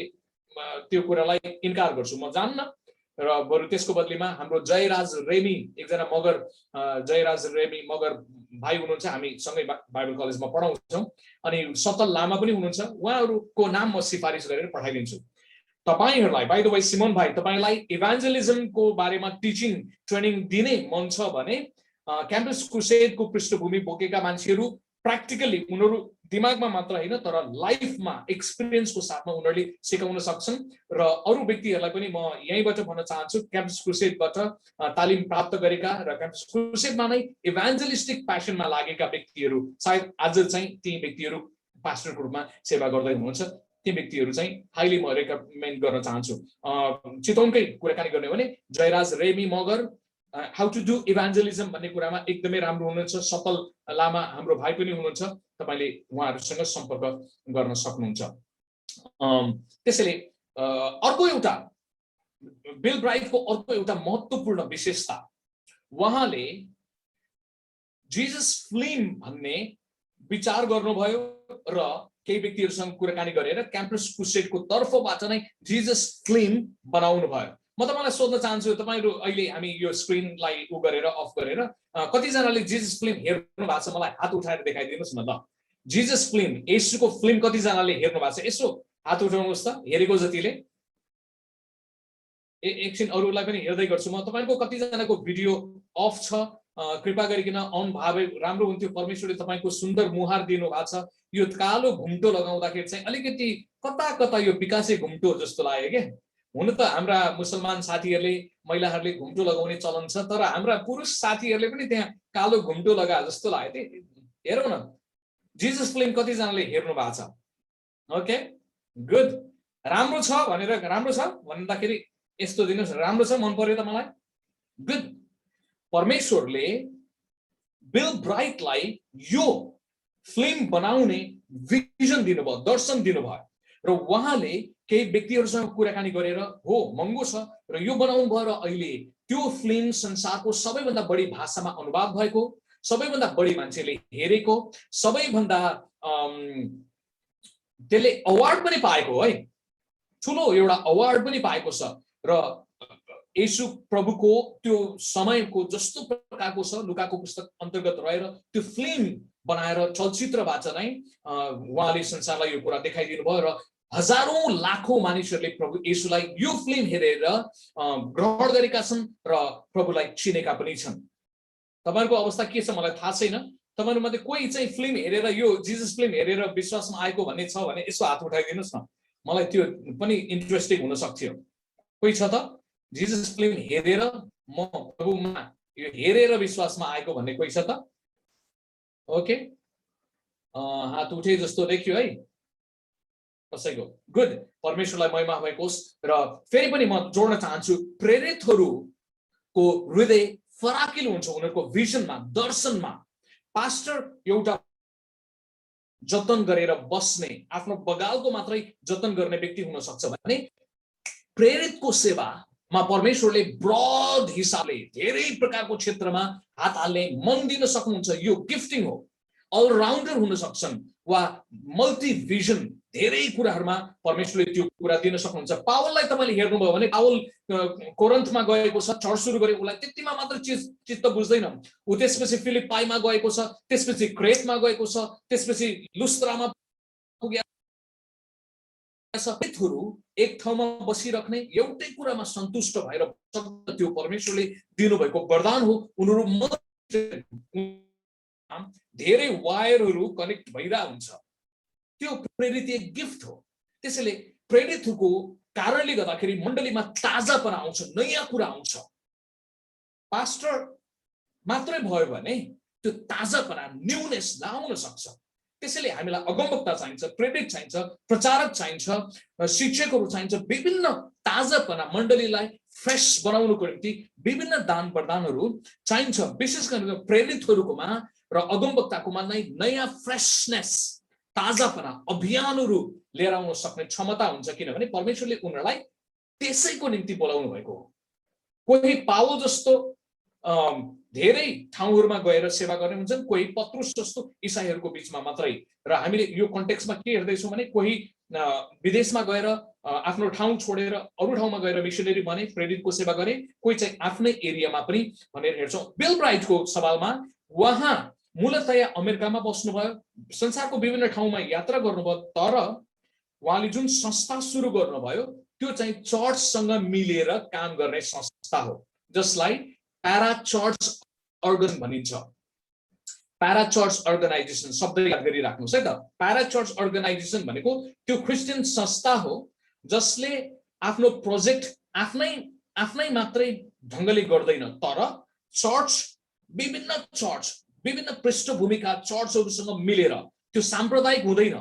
Speaker 1: त्यो कुरालाई इन्कार गर्छु, म जान्न। र बरु त्यसको बदलीमा हाम्रो जयराज रेमी एकजना मगर जयराज रेमी मगर भाइ हुनुहुन्छ, हामी सँगै बाइबल कलेजमा पढाउँछौं, अनि सतल लामा पनि हुनुहुन्छ, उहाँहरुको नाम म सिफारिस गरेर पठाइदिन्छु। तपाईहरुलाई बाइ द वे सिमोन भाइ, तपाईलाई इभान्जेलिजमको बारेमा टिचिङ ट्रेनिङ दिने मन छ भने क्याम्पस क्रुसेडको पृष्ठभूमि बोकेका मान्छेहरु प्र्याक्टिकली उनीहरु दिमागमा मात्र हैन तर लाइफमा एक्सपिरियन्सको साथमा उनीहरुले सिकाउन सक्छन्। र अरु व्यक्तिहरुलाई पनि म यहीँबाट भन्न चाहन्छु, क्याम्पस क्रुसेडबाट तालिम प्राप्त गरेका र क्याम्पस क्रुसेडमा नै इभान्जेलिस्टिक प्यासनमा लागेका व्यक्तिहरु सायद आज चाहिँ ती व्यक्तिहरु पास्टरको रूपमा सेवा गर्दै हुनुहुन्छ, ती व्यक्तिहरु चाहिँ हाइली म रेकमेन्ड गर्न चाहन्छु। चितवनकै कुराकानी गर्ने भने Jayraj Remi Magar how to do evangelism भन्ने कुरामा एकदमै राम्रो हुनुहुन्छ। सतल लामा हाम्रो भाइ पनि हुनुहुन्छ, तपाईले उहाँहरुसँग सम्पर्क गर्न सक्नुहुन्छ। त्यसैले अर्को एउटा बिल ब्राइटको अर्को एउटा महत्त्वपूर्ण विशेषता, उहाँले जीसस फिल्म भन्ने विचार गर्नुभयो र केही व्यक्तिहरुसँग कुराकानी गरेर क्याम्पस क्रुसेडको तर्फबाट नै जीसस फिल्म बनाउनु भयो। म तपाईलाई सोध्न चाहन्छु, तपाईहरु अहिले हामी यो स्क्रिनलाई उ गरेर अफ गरेर कति जनाले जीसस फिल्म हेर्नु भएको छ? मलाई हात उठाएर देखाइदिनुस् न ल। जीसस फिल्म, येशूको फिल्म कति जनाले हेर्नु भएको छ? यसो हात उठाउनुस् त, हेरेको जतिले। एकछिन अरूलाई पनि हेर्दै गर्छु म। तपाईहरुको कति जनाको भिडियो अफ छ? कृपा गरिकन अन भावे राम्रो हुन्थ्यो। परमेश्वरले तपाईको सुन्दर मुहार दिनु भएको छ। यो कालो घुम्टो लगाउँदाखेरि चाहिँ अलिकति कता कता यो विकासे घुम्टो जस्तो लाग्यो के। हुन त हाम्रा मुसलमान साथीहरुले महिलाहरुले घुम्टो लगाउने चलन छ, तर हाम्रा पुरुष साथीहरुले पनि त्यहाँ कालो घुम्टो लगा जस्तो लाग्यो। हेरौँ न जीसस फिल्म कति जनाले हेर्नु भएको छ? Okay good. राम्रो छ भनेर, राम्रो छ भन्दाखेरि यस्तो दिनुस्, राम्रो छ, मन पर्यो त मलाई। गुड। परमेश्वरले बिल ब्राइटलाई यो फिल्म बनाउने भिजन दिनुभयो, दर्शन दिनुभयो र उहाँले केही व्यक्तिहरुसँग कुराकानी गरेर हो महँगो छ र यो बनाउनु भयो र अहिले त्यो फिल्म संसारको सबैभन्दा बढी भाषामा अनुवाद भएको, सबैभन्दा बढी मान्छेले हेरेको, सबैभन्दा त्यसले अवार्ड पनि पाएको है, ठुलो एउटा अवार्ड पनि पाएको छ। र येशू प्रभुको त्यो समयको जस्तो प्रकारको छ, लुकाको पुस्तक अन्तर्गत रहेर त्यो फिल्म बनाएर चलचित्रबाट नै उहाँले संसारलाई यो कुरा देखाइदिनु भयो र हजारौं लाखौं मानिसहरूले प्रभु येशूलाई यो फिल्म हेरेर ग्रहण गरेका छन् र प्रभुलाई चिनेका पनि छन्। तपाईहरुको अवस्था के छ मलाई थाहा छैन। तपाईहरु मध्ये कोही चाहिँ फिल्म हेरेर यो जीसस फिल्म हेरेर विश्वासमा आएको भन्ने छ भने यसो हात उठाइदिनुस् न, मलाई त्यो पनि इन्ट्रेस्टिङ हुन सक्थ्यो। कोही छ त जीसस फिल्म हेरेर म प्रभुमा यो हेरेर विश्वासमा आएको भन्ने कोही छ त? ओके, हात उठे जस्तो देखियो है कसैको। गुड, परमेश्वरलाई महिमा भएको होस्। र फेरि पनि म जोड्न चाहन्छु, प्रेरितहरुको हृदय फराकिलो हुन्छ उनीहरुको भिजनमा, दर्शनमा। पास्टर एउटा जतन गरेर बस्ने, आफ्नो बगालको मात्रै जतन गर्ने व्यक्ति हुन सक्छ भने प्रेरितको सेवामा परमेश्वरले ब्रड हिसाबले धेरै प्रकारको क्षेत्रमा हात हाल्ने मन दिन सक्नुहुन्छ। यो गिफ्टिङ हो। अलराउन्डर हुन सक्छन् वा मल्टी भिजन, धेरै कुराहरुमा परमेश्वरले त्यो कुरा दिन सक्नुहुन्छ। पावललाई तपाईले हेर्नुभयो भने पावल कोरिन्थमा गएको छ, चर्च सुरु गरे, उलाई त्यतिमा मात्र चित्त बुझ्दैन। उ त्यसपछि फिलिप्पीमा गएको छ, त्यसपछि क्रेटमा गएको छ, त्यसपछि लुस्त्रामा पुगे। सबैहरु एक ठाउँमा बसिराख्ने, एउटै कुरामा सन्तुष्ट भएर त्यो परमेश्वरले दिनुभएको वरदान हो। उनीहरु धेरै वायरहरु कनेक्ट भइरा हुन्छ, त्यो प्रेरित एक गिफ्ट हो। त्यसैले प्रेरितको कारणले गर्दाखेरि मण्डलीमा ताजापना आउँछ, नयाँ कुरा आउँछ। पास्टर मात्रै भयो भने त्यो ताजापना, न्यूनेस लाउन सक्छ। त्यसैले हामीलाई अगमवक्ता चाहिन्छ, प्रेरित चाहिन्छ, प्रचारक चाहिन्छ, शिक्षकहरू चाहिन्छ। विभिन्न ताजापना मण्डलीलाई फ्रेश बनाउनको निम्ति विभिन्न दान वरदानहरू चाहिन्छ। विशेष गरेर प्रेरितहरूकोमा र अगमवक्ताकोमा नै नयाँ फ्रेशनेस, ताजापना, अभियानहरू लिएर आउन सक्ने क्षमता हुन्छ, किनभने परमेश्वरले उनीहरूलाई त्यसैको निम्ति बोलाउनु भएको हो। कोही पावल जस्तो धेरै ठाउँहरूमा गएर सेवा गर्ने हुन्छन्, कोही पत्रुस जस्तो इसाईहरूको बीचमा मात्रै। र हामीले यो कन्टेक्स्टमा के हेर्दैछौँ भने कोही विदेशमा गएर आफ्नो ठाउँ छोडेर अरू ठाउँमा गएर मिसनरी बने, प्रेरितको सेवा गरे, कोही चाहिँ आफ्नै एरियामा पनि भनेर हेर्छौँ। बिल ब्राइटको सवालमा उहाँ मूलतया अमेरिकामा बस्नुभयो, संसारको विभिन्न ठाउँमा यात्रा गर्नुभयो, तर उहाँले जुन संस्था सुरु गर्नुभयो त्यो चाहिँ चर्चसँग मिलेर काम गर्ने संस्था हो, जसलाई प्यारा चर्च अर्गन भनिन्छ। प्यारा चर्च अर्गनाइजेसन शब्द याद गरिराख्नुहोस् है त। प्यारा चर्च अर्गनाइजेसन भनेको त्यो क्रिस्चियन संस्था हो जसले आफ्नो प्रोजेक्ट आफ्नै मात्रै ढङ्गले गर्दैन, तर विभिन्न पृष्ठभूमिका चर्चहरूसँग मिलेर, त्यो साम्प्रदायिक हुँदैन।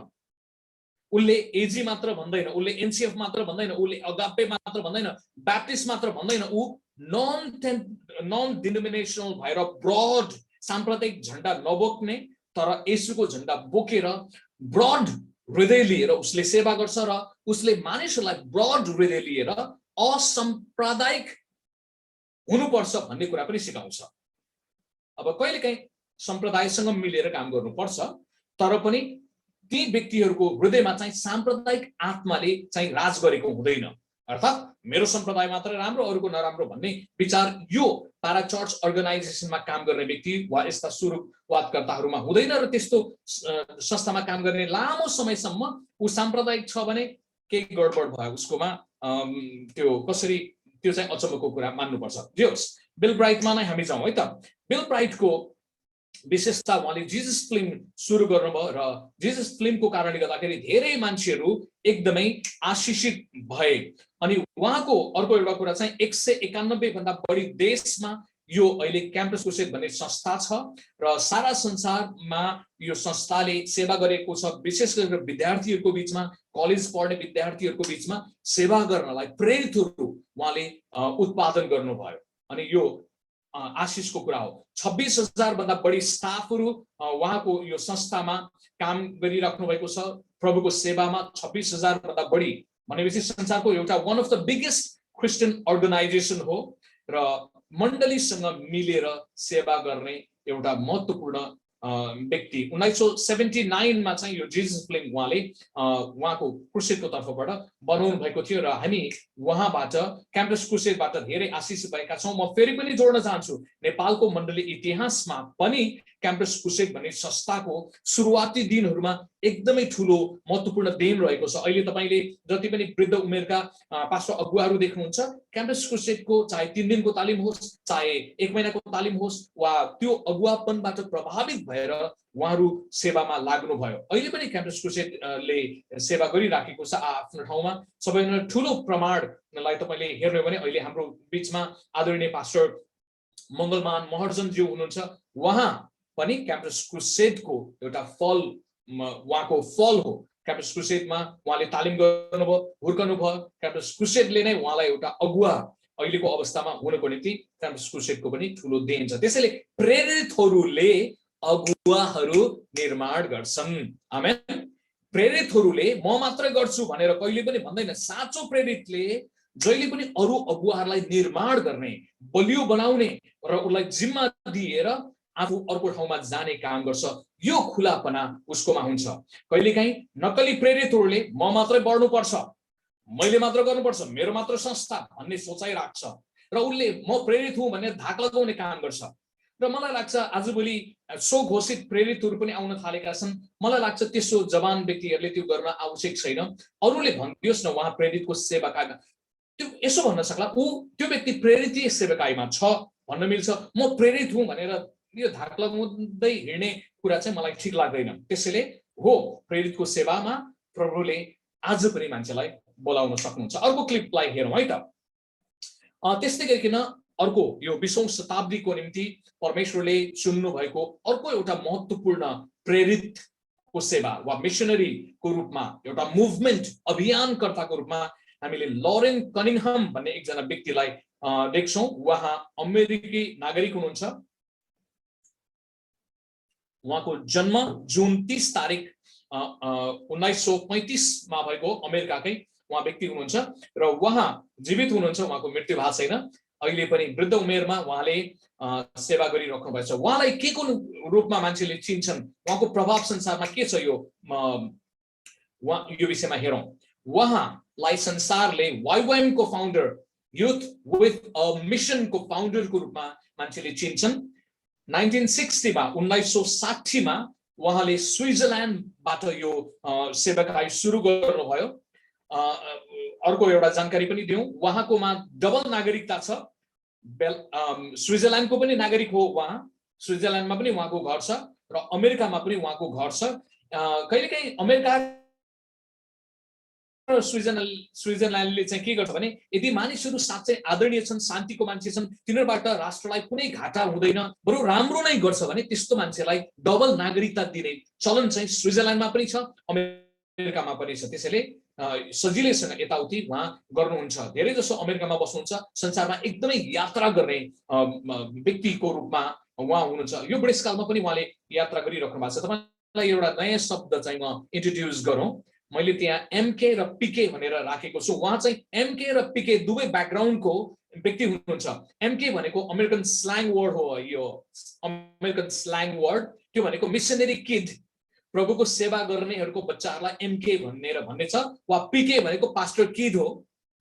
Speaker 1: उसले एजी मात्र भन्दैन, उसले एनसीएफ मात्र भन्दैन, उसले अगापे मात्र भन्दैन, ब्याप्टिस्ट मात्र भन्दैन, ऊ नन डिनोमिनेसनल भएर ब्रड साम्प्रदायिक झण्डा नबोक्ने तर येशूको झण्डा बोकेर ब्रड हृदय लिएर उसले सेवा गर्छ र उसले मानिसहरूलाई ब्रड हृदय लिएर असम्प्रदायिक हुनुपर्छ भन्ने कुरा पनि सिकाउँछ। अब कहिलेकाहीँ सम्प्रदायसँग मिलेर काम गर्नुपर्छ, तर पनि ती व्यक्तिहरूको हृदयमा चाहिँ साम्प्रदायिक आत्माले चाहिँ राज गरेको हुँदैन। अर्थात् मेरो सम्प्रदाय मात्र राम्रो, अरूको नराम्रो भन्ने विचार यो प्यारा चर्च अर्गनाइजेसनमा काम गर्ने व्यक्ति वा यस्ता सुरुवातकर्ताहरूमा हुँदैन। र त्यस्तो संस्थामा काम गर्ने लामो समयसम्म ऊ साम्प्रदायिक छ भने केही गडबड भयो उसकोमा, त्यो कसरी, त्यो चाहिँ अचम्मको कुरा मान्नुपर्छ। जोस् बिल ब्राइटमा नै हामी जाउँ है त। बिल ब्राइटको विशेषता, उहाँले जिजस फिल्म सुरु गर्नुभयो र जिजस फिल्मको कारणले गर्दाखेरि धेरै मान्छेहरू एकदमै आशिषित भए। अनि उहाँको अर्को एउटा कुरा चाहिँ 191 भन्दा बढी देशमा यो अहिले क्याम्पस क्रुसेड भन्ने संस्था छ र सारा संसारमा यो संस्थाले सेवा गरेको छ। विशेष गरेर विद्यार्थीहरूको बीचमा, कलेज पढ्ने विद्यार्थीहरूको बीचमा सेवा गर्नलाई प्रेरितहरू उहाँले उत्पादन गर्नुभयो। अनि यो आशिषको कुरा हो। 26,000 भन्दा बढी स्टाफहरू उहाँको यो संस्थामा काम गरिराख्नु भएको छ प्रभुको सेवामा। 26,000 भन्दा बढी भनेपछि संसारको एउटा one of the biggest Christian organisation हो र मण्डलीसँग मिलेर सेवा गर्ने एउटा महत्त्वपूर्ण व्यक्ति। 1979 मा चाहिँ यो जिजस फिल्म उहाँको क्रुसेडको तर्फबाट बनाउनु भएको थियो र हामी उहाँबाट क्याम्पस क्रुसेडबाट धेरै आशिष भएका छौँ। म फेरि पनि जोड्न चाहन्छु, नेपालको मण्डली इतिहासमा पनि क्याम्पस क्रुसेड भन्ने संस्थाको सुरुवाती दिनहरूमा एकदमै ठुलो महत्त्वपूर्ण देन रहेको छ। अहिले तपाईले जति पनि वृद्ध उमेरका पास्टर अगुवाहरू देख्नुहुन्छ, क्याम्पस क्रुसेडको चाहे 3 दिनको तालिम होस्, चाहे 1 महिनाको तालिम होस्, वा त्यो अगुवापनबाट प्रभावित भएर उहाँहरू सेवामा लाग्नुभयो। अहिले पनि क्याम्पस क्रुसेडले सेवा गरिराखेको छ आफ्नो ठाउँमा। सबैभन्दा ठुलो प्रमाणलाई तपाईले हेर्नु भने अहिले हाम्रो बीचमा आदरणीय पास्टर मङ्गलमान महर्जनज्यू हुनुहुन्छ। उहाँ पनि क्याम्पस क्रुसेडको एउटा फल, उहाँको फल हो। क्याम्पस क्रुसेडमा उहाँले तालिम गर्नुभयो, हुर्कनुभयो। क्याम्पस क्रुसेडले नै उहाँलाई एउटा अगुवा अहिलेको अवस्थामा हुनको निम्ति क्याम्पस क्रुसेडको पनि ठुलो देन छ। त्यसैले प्रेरितहरूले अगुवाहरू निर्माण गर्छन्। आमेन। प्रेरितहरूले म मात्रै गर्छु भनेर कहिले पनि भन्दैन। साँचो प्रेरितले जहिले पनि अरू अगुवाहरूलाई निर्माण गर्ने, बलियो बनाउने र उसलाई जिम्मा दिएर आफू अर्को ठाउँमा जाने काम गर्छ। यो खुलापना उसकोमा हुन्छ। कहिलेकाहीँ नक्कली प्रेरितहरूले म मात्रै बढ्नुपर्छ, मैले मात्र गर्नुपर्छ, मेरो मात्र संस्था भन्ने सोचाइ राख्छ र उसले म प्रेरित हुँ भनेर धाक लगाउने काम गर्छ। र मलाई लाग्छ आजभोलि स्वघोषित प्रेरितहरू पनि आउन थालेका छन्। मलाई लाग्छ त्यसो जवान व्यक्तिहरूले त्यो गर्न आवश्यक छैन। अरूले भनिदियोस् न उहाँ प्रेरितको सेवाकाईमा, त्यो यसो भन्न सक्ला ऊ त्यो व्यक्ति प्रेरितीय सेवाकाईमा छ भन्न मिल्छ। म प्रेरित हुँ भनेर यो धाक लगाउँदै हिँड्ने कुरा चाहिँ मलाई ठिक लाग्दैन। त्यसैले हो, प्रेरितको सेवामा प्रभुले आज पनि मान्छेलाई बोलाउन सक्नुहुन्छ। अर्को क्लिपलाई हेरौँ है त। त्यस्तै गरिकन अर्को यो 20औं शताब्दीको निम्ति परमेश्वरले चुन्नु भएको अर्को एउटा महत्त्वपूर्ण प्रेरितको सेवा वा मिशनरीको रूपमा, एउटा मुभमेन्ट अभियानकर्ताको रूपमा हामीले लरेन कनिङहम भन्ने एकजना व्यक्तिलाई देख्छौँ। उहाँ अमेरिकी नागरिक हुनुहुन्छ। उहाँको जन्म जुन 30 तारिक 1935 मा भएको अमेरिकाकै उहाँ व्यक्ति हुनुहुन्छ र उहाँ जीवित हुनुहुन्छ, उहाँको मृत्यु भएको छैन। अहिले पनि वृद्ध उमेरमा उहाँले सेवा गरिराख्नु भएको छ। उहाँलाई के को रूपमा मान्छेले चिन्छन्, उहाँको प्रभाव संसारमा के छ, यो विषयमा हेरौँ। उहाँलाई संसारले YWAM को founder, youth with a mission को फाउन्डर को रूपमा मान्छेले चिन्छन्। 1960 मा 1960 मा उहाँले स्विजरल्यान्डबाट यो सेवाकाई सुरु गर्नुभयो। अर्को एउटा जानकारी पनि दिउँ, उहाँकोमा डबल नागरिकता छ। स्विजरल्यान्डको पनि नागरिक हो उहाँ, स्विजरल्यान्डमा पनि उहाँको घर छ र अमेरिकामा पनि उहाँको घर छ। कहिलेकाहीँ अमेरिका र स्विजरल्यान्डले चाहिँ के गर्छ भने, यदि मानिसहरू साँच्चै आदरणीय छन्, शान्तिको मान्छे छन्, तिनीहरूबाट राष्ट्रलाई कुनै घाटा हुँदैन, बरु राम्रो नै गर्छ भने त्यस्तो मान्छेलाई डबल नागरिकता दिने चलन चाहिँ स्विजरल्यान्डमा पनि छ, अमेरिकामा पनि छ। त्यसैले सजिलैसँग यताउति उहाँ गर्नुहुन्छ। धेरै जसो अमेरिकामा बस्नुहुन्छ, संसारमा एकदमै यात्रा गर्ने व्यक्तिको रूपमा उहाँ हुनुहुन्छ। यो बुढेसकालमा पनि उहाँले यात्रा गरिराख्नु भएको छ। तपाईलाई एउटा नयाँ शब्द चाहिँ म इन्ट्रोड्युस गरौँ। मैले त्यहाँ एमके र पीके भनेर राखेको छु। उहाँ चाहिँ एमके र पीके दुवै ब्याकग्राउन्डको व्यक्ति हुनुहुन्छ। एमके भनेको अमेरिकन स्ल्याङ वर्ड हो, यो अमेरिकन स्ल्याङ वर्ड। त्यो भनेको मिसनरी किड, प्रभुको सेवा गर्नेहरूको बच्चाहरूलाई एमके भन्ने छ। वा पीके भनेको पास्टर किड हो,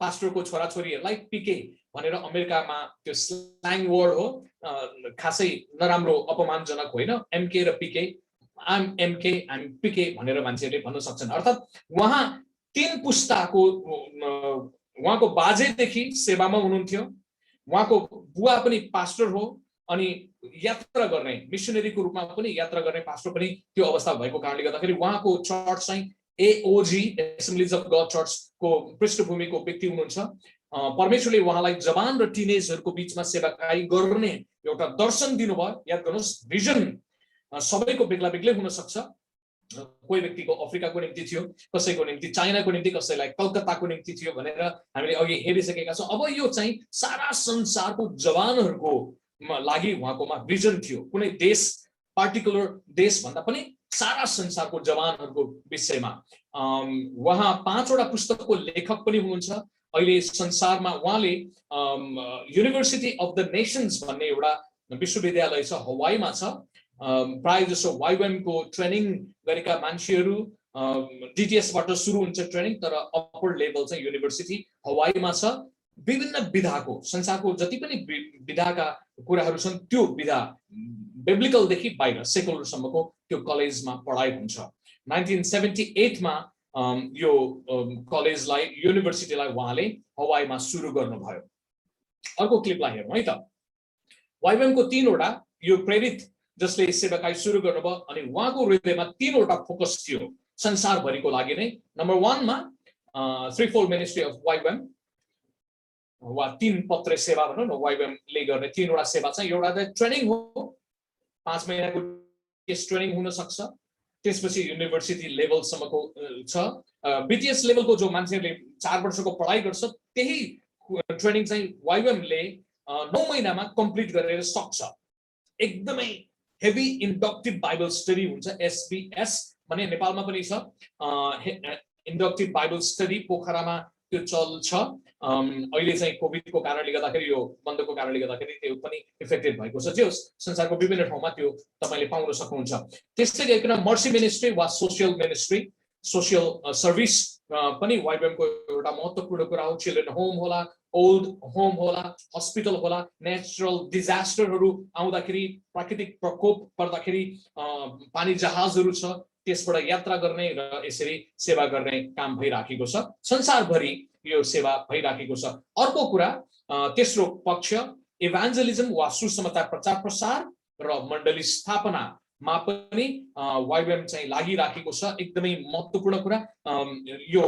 Speaker 1: पास्टरको छोराछोरीहरूलाई पीके भनेर अमेरिकामा त्यो स्ल्याङ वर्ड हो। खासै नराम्रो अपमानजनक होइन। एमके र पीके, आइम एमके आइम पीके भनेर मान्छेहरूले भन्न सक्छन्। अर्थात् उहाँ 3 पुस्ताको, उहाँको बाजेदेखि सेवामा हुनुहुन्थ्यो, उहाँको बुवा पनि पास्टर हो, अनि यात्रा गर्ने मिसनरीको रूपमा पनि यात्रा गर्ने पास्टर पनि त्यो अवस्था भएको कारणले गर्दाखेरि उहाँको चर्च चाहिँ एओजी, एसेम्ब्लिज अफ गड चर्चको पृष्ठभूमिको व्यक्ति हुनुहुन्छ। परमेश्वरले उहाँलाई जवान र टिनेजहरूको बीचमा सेवाकाई गर्ने एउटा दर्शन दिनुभयो। याद गर्नुहोस्, भिजन सबैको बेग्ला बेग्लै हुन सक्छ। कोही व्यक्तिको अफ्रिकाको निम्ति थियो, कसैको निम्ति चाइनाको निम्ति, कसैलाई कलकत्ताको निम्ति थियो भनेर हामीले अघि हेरिसकेका छौँ। अब यो चाहिँ सारा संसारको जवानहरूको लागि उहाँकोमा भिजन थियो। कुनै देश, पार्टिकुलर देश भन्दा पनि सारा संसारको जवानहरूको विषयमा। उहाँ 5 वटा पुस्तकको लेखक पनि हुनुहुन्छ। अहिले संसारमा उहाँले युनिभर्सिटी अफ द नेशन्स भन्ने एउटा विश्वविद्यालय छ, हवाईमा छ। प्राय जसो YWAM को ट्रेनिङ गरेका मान्छेहरू DTS बाट सुरु हुन्छ ट्रेनिङ, तर अपर लेभल चाहिँ युनिभर्सिटी हवाईमा छ। विभिन्न विधाको, संसारको जति पनि विधाका कुराहरू छन्, त्यो विधा बिब्लिकलदेखि बाहिर सेकुलरसम्मको त्यो कलेजमा पढाइ हुन्छ। 1978 मा यो कलेजलाई, युनिभर्सिटीलाई उहाँले हवाईमा सुरु गर्नुभयो। अर्को क्लिपलाई हेरौँ है त। YWAM को 3 वटा यो प्रेरित जसले सेवाकाई सुरु गर्नुभयो, अनि उहाँको हृदयमा 3 वटा फोकस थियो संसारभरिको लागि नै। नम्बर 1 मा थ्रीफोल्ड मिनिस्ट्री अफ YWAM, वा 3 पत्रे सेवा भनौँ न, YWAM ले गर्ने 3 वटा सेवा चाहिँ। एउटा चाहिँ ट्रेनिङ हो, 5 महिनाको यस ट्रेनिङ हुन सक्छ। त्यसपछि युनिभर्सिटी लेभलसम्मको छ। BTS लेभलको जो मान्छेहरूले 4 वर्षको पढाइ गर्छ, त्यही ट्रेनिङ चाहिँ YWAM ले 9 महिनामा कम्प्लिट गरेर सक्छ। एकदमै हेभी इन्डक्टिभ बाइबल स्टडी हुन्छ, SBS भने नेपालमा पनि छ। इन्डक्टिभ बाइबल स्टडी पोखरामा त्यो चल्छ। अहिले चाहिँ कोभिडको कारणले गर्दाखेरि, यो बन्दको कारणले गर्दाखेरि त्यो पनि इफेक्टेड भएको छ। जो संसारको विभिन्न ठाउँमा त्यो तपाईले पाउन सक्नुहुन्छ। त्यस्तै गरिकन मर्सी मिनिस्ट्री वा सोशल मिनिस्ट्री, सोशल सर्भिस पनि YWAM को एउटा महत्त्वपूर्ण कुरा हो। चिल्ड्रेन होम होला, ओल्ड होम होला, हस्पिटल होला, नेचुरल डिजास्टरहरू आउँदाखेरि, प्राकृतिक प्रकोप पर्दाखेरि पानी जहाजहरू छ, त्यसबाट यात्रा गर्ने र यसरी सेवा गर्ने काम भइराखेको छ। संसारभरि यो सेवा भइराखेको छ। अर्को कुरा, तेस्रो पक्ष, इभान्जलिजम वा सुसमाचार प्रचार प्रसार र मण्डली स्थापनामा पनि YWAM चाहिँ लागिराखेको छ। एकदमै महत्त्वपूर्ण कुरा। यो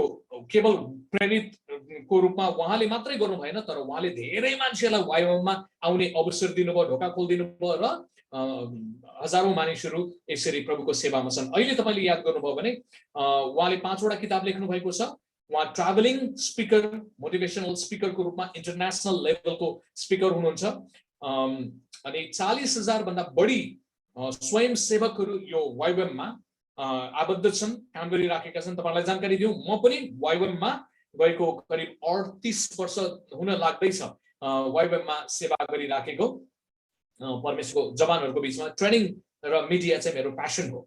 Speaker 1: केवल प्रेरितको रूपमा उहाँले मात्रै गर्नु भएन, तर उहाँले धेरै मान्छेलाई YWAM मा आउने अवसर दिनुभयो, ढोका खोलिदिनु भयो र हजारौं मानिसहरू यसरी प्रभुको सेवामा छन्। अहिले तपाईले याद गर्नुभयो भने उहाँले 5 वटा किताब लेख्नु भएको छ। उहाँ ट्राभलिङ स्पिकर, मोटिभेसनल स्पिकरको रूपमा इन्टरनेसनल लेभलको स्पिकर हुनुहुन्छ। अनि 40,000 भन्दा बढी स्वयंसेवकहरू यो YWAM मा आबद्ध छन्, काम गरिराखेका छन्। तपाईलाई जानकारी दिउँ, म पनि YWAM मा गएको करिब 38 वर्ष हुन लाग्दैछ वाइबीएममा सेवा गरिराखेको परमेश्वरको जवानहरूको बीचमा ट्रेनिङ र मिडिया चाहिँ मेरो प्यासन हो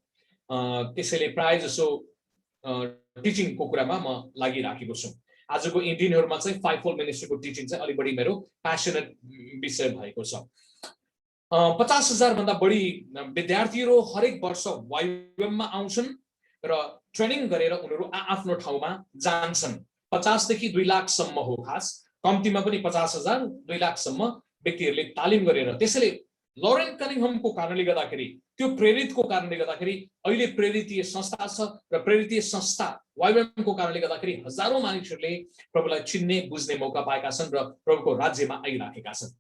Speaker 1: त्यसैले प्राय जसो टिचिङको कुरामा म लागिराखेको छु आजको यी दिनहरूमा चाहिँ फाइभफोल्ड मिनिस्ट्रीको टिचिङ चाहिँ अलि बढी मेरो प्यासनेट विषय भएको छ 50,000 भन्दा बढी विद्यार्थीहरू हरेक वर्ष वाइबीएममा आउँछन् र ट्रेनिङ गरेर उनीहरू आफ्नो ठाउँमा जान्छन् 50 देखि 2 लाख सम्म हो खास कम्तीमा पनि 50,000 2 लाख सम्म व्यक्तिहरूले तालिम गरेर त्यसैले लरेन्ट कनिङहमको कारणले गर्दाखेरि त्यो प्रेरितको कारणले गर्दाखेरि अहिले प्रेरितीय संस्था छ र प्रेरितीय संस्था वाइबीएमको कारणले गर्दाखेरि हजारौं मानिसहरूले प्रभुलाई चिन्ने बुझ्ने मौका पाएका छन् र प्रभुको राज्यमा आइराखेका छन्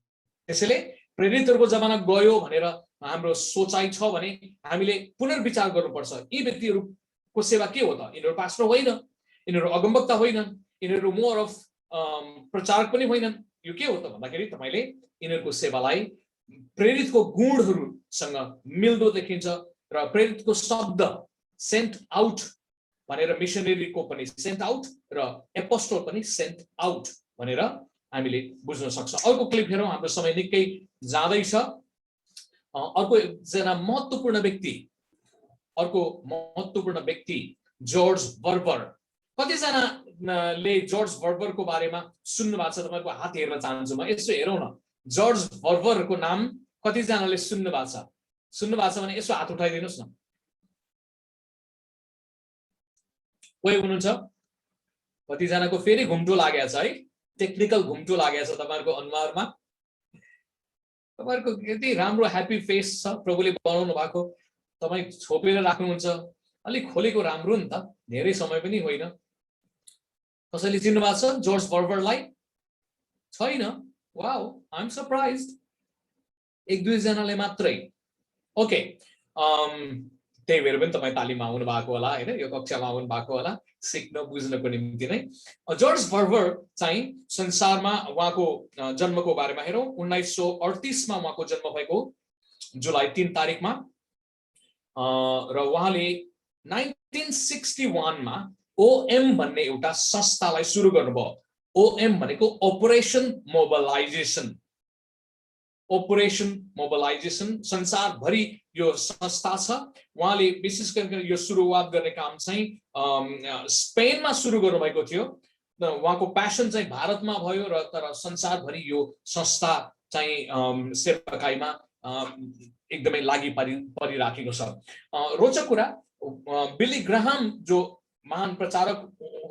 Speaker 1: त्यसैले प्रेरितहरूको जमाना गयो भनेर हाम्रो सोचाइ छ भने हामीले पुनर्विचार गर्नुपर्छ यी व्यक्तिहरूको सेवा के हो त यिनीहरू पास्टर होइन यिनीहरू अगमवक्ता होइनन् यिनीहरू मोर अफ प्रचारक पनि होइनन् यो के हो त भन्दाखेरि तपाईले यिनीहरूको सेवालाई प्रेरितको गुणहरूसँग मिल्दो देखिन्छ र प्रेरितको शब्द सेन्ट आउट भनेर मिशनरीको पनि सेन्ट आउट र एपोस्टल पनि सेन्ट आउट भनेर हामीले बुझ्न सक्छौं अर्को क्लिप हेरौं हाम्रो समय निकै जाँदैछ अर्को एकजना महत्त्वपूर्ण व्यक्ति जर्ज वर्बर कतिजनाले जर्ज वर्बरको बारेमा सुन्नु भएको छ तपाईको हात हेर्न चाहन्छु म यसो हेरौं न जर्ज वर्बरको नाम कतिजनाले सुन्नु भएको छ भने यसो हात उठाइदिनुस् न कोही हुनुहुन्छ कतिजनाको फेरि घुम्टो लागेको छ है टेक्निकल घुम्टो लागेको छ तपाईहरुको अनुहारमा तपाईहरुको यति राम्रो ह्यापी फेस छ प्रभुले बनाउनु भएको तपाई छोपेर राख्नुहुन्छ अलि खोलेको राम्रो नि त धेरै समय पनि होइन कसैले चिन्नु भएको छ जर्ज वर्बरलाई छैन वाउ आई एम सरप्राइज्ड एक दुई जनाले मात्रै ओके त्यही भएर पनि तपाई तालिममा आउनु भएको होला हैन यो कक्षामा आउनु भएको होला सिक्न बुझ्नको निम्ति नै जर्ज वर्बर चाहिँ संसारमा उहाँको जन्मको बारेमा हेरौं 1938 मा उहाँको जन्म भएको जुलाई 3 तारिखमा र उहाँले 1961 मा ओएम भन्ने एउटा संस्थालाई सुरु गर्नुभयो ओएम भनेको अपरेसन मोबिलाइजेसन संसारभरि यो संस्था छ उहाँले विशेष गरेर यो सुरुवात गर्ने काम चाहिँ स्पेनमा सुरु गर्नुभएको थियो उहाँको प्यासन चाहिँ भारतमा भयो र तर संसारभरि यो संस्था चाहिँ सेवाकाईमा एकदमै लागि परिराखेको छ रोचक कुरा बिली ग्राहम जो महान प्रचारक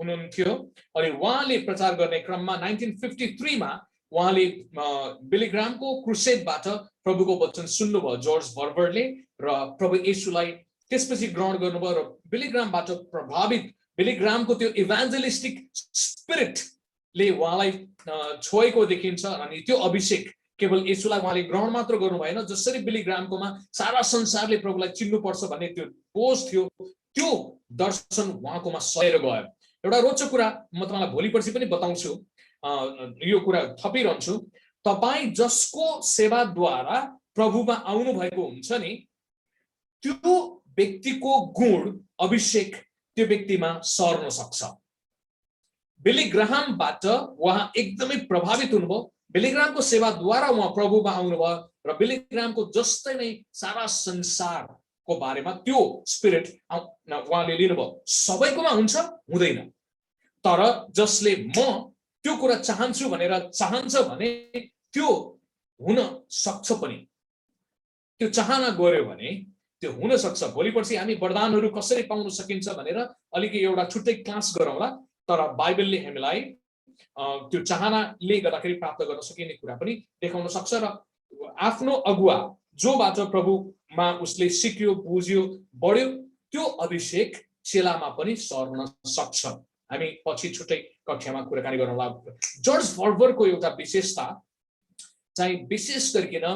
Speaker 1: हुनुहुन्थ्यो अनि उहाँले प्रचार गर्ने क्रममा 1953 मा उहाँले बिली ग्राहमको क्रुसेडबाट प्रभुको वचन सुन्नुभयो जर्ज वर्बरले र प्रभु येशूलाई त्यसपछि ग्रहण गर्नुभयो र बिली ग्राहमबाट प्रभावित बिली ग्राहमको त्यो इभान्जेलिस्टिक स्पिरिटले उहाँलाई छोएको देखिन्छ अनि त्यो अभिषेक केवल येशूलाई उहाँले ग्रहण मात्र गर्नु भएन जसरी बिली ग्राहमकोमा सारा संसारले प्रभुलाई चिन्नुपर्छ भन्ने त्यो बोझ थियो त्यो दर्शन उहाँकोमा सरेर गयो एउटा रोचक कुरा म तपाईलाई भोलि पर्सि पनि बताउँछु यो कुरा थपिरहन्छु तपाई जसको सेवाद्वारा प्रभुमा आउनु भएको हुन्छ नि त्यो व्यक्तिको गुण अभिषेक त्यो व्यक्तिमा सर्न सक्छ बिली ग्राहमबाट उहाँ एकदमै प्रभावित हुनुभयो बिली ग्राहमको सेवाद्वारा उहाँ प्रभुमा आउनुभयो र बिली ग्राहमको जस्तै नै सारा संसारको बारेमा त्यो स्पिरिट उहाँले लिनुभयो सबैकोमा हुन्छ हुँदैन तर जसले म त्यो कुरा चाहन्छु भनेर चाहन्छ भने त्यो हुन सक्छ पनि त्यो चाहना गर्यो भने त्यो हुन सक्छ भोलि पर्सि हामी वरदानहरू कसरी पाउन सकिन्छ भनेर अलिकति एउटा छुट्टै क्लास गरौँला तर बाइबलले हामीलाई त्यो चाहनाले गर्दाखेरि प्राप्त गर्न सकिने कुरा पनि देखाउन सक्छ र आफ्नो अगुवा जोबाट प्रभुमा उसले सिक्यो बुझ्यो बढ्यो त्यो अभिषेक चेलामा पनि सर्न सक्छ हामी पछि छुट्टै कक्षामा कुराकानी गरौँला जर्ज वर्बरको एउटा विशेषता चाहिँ विशेष गरिकन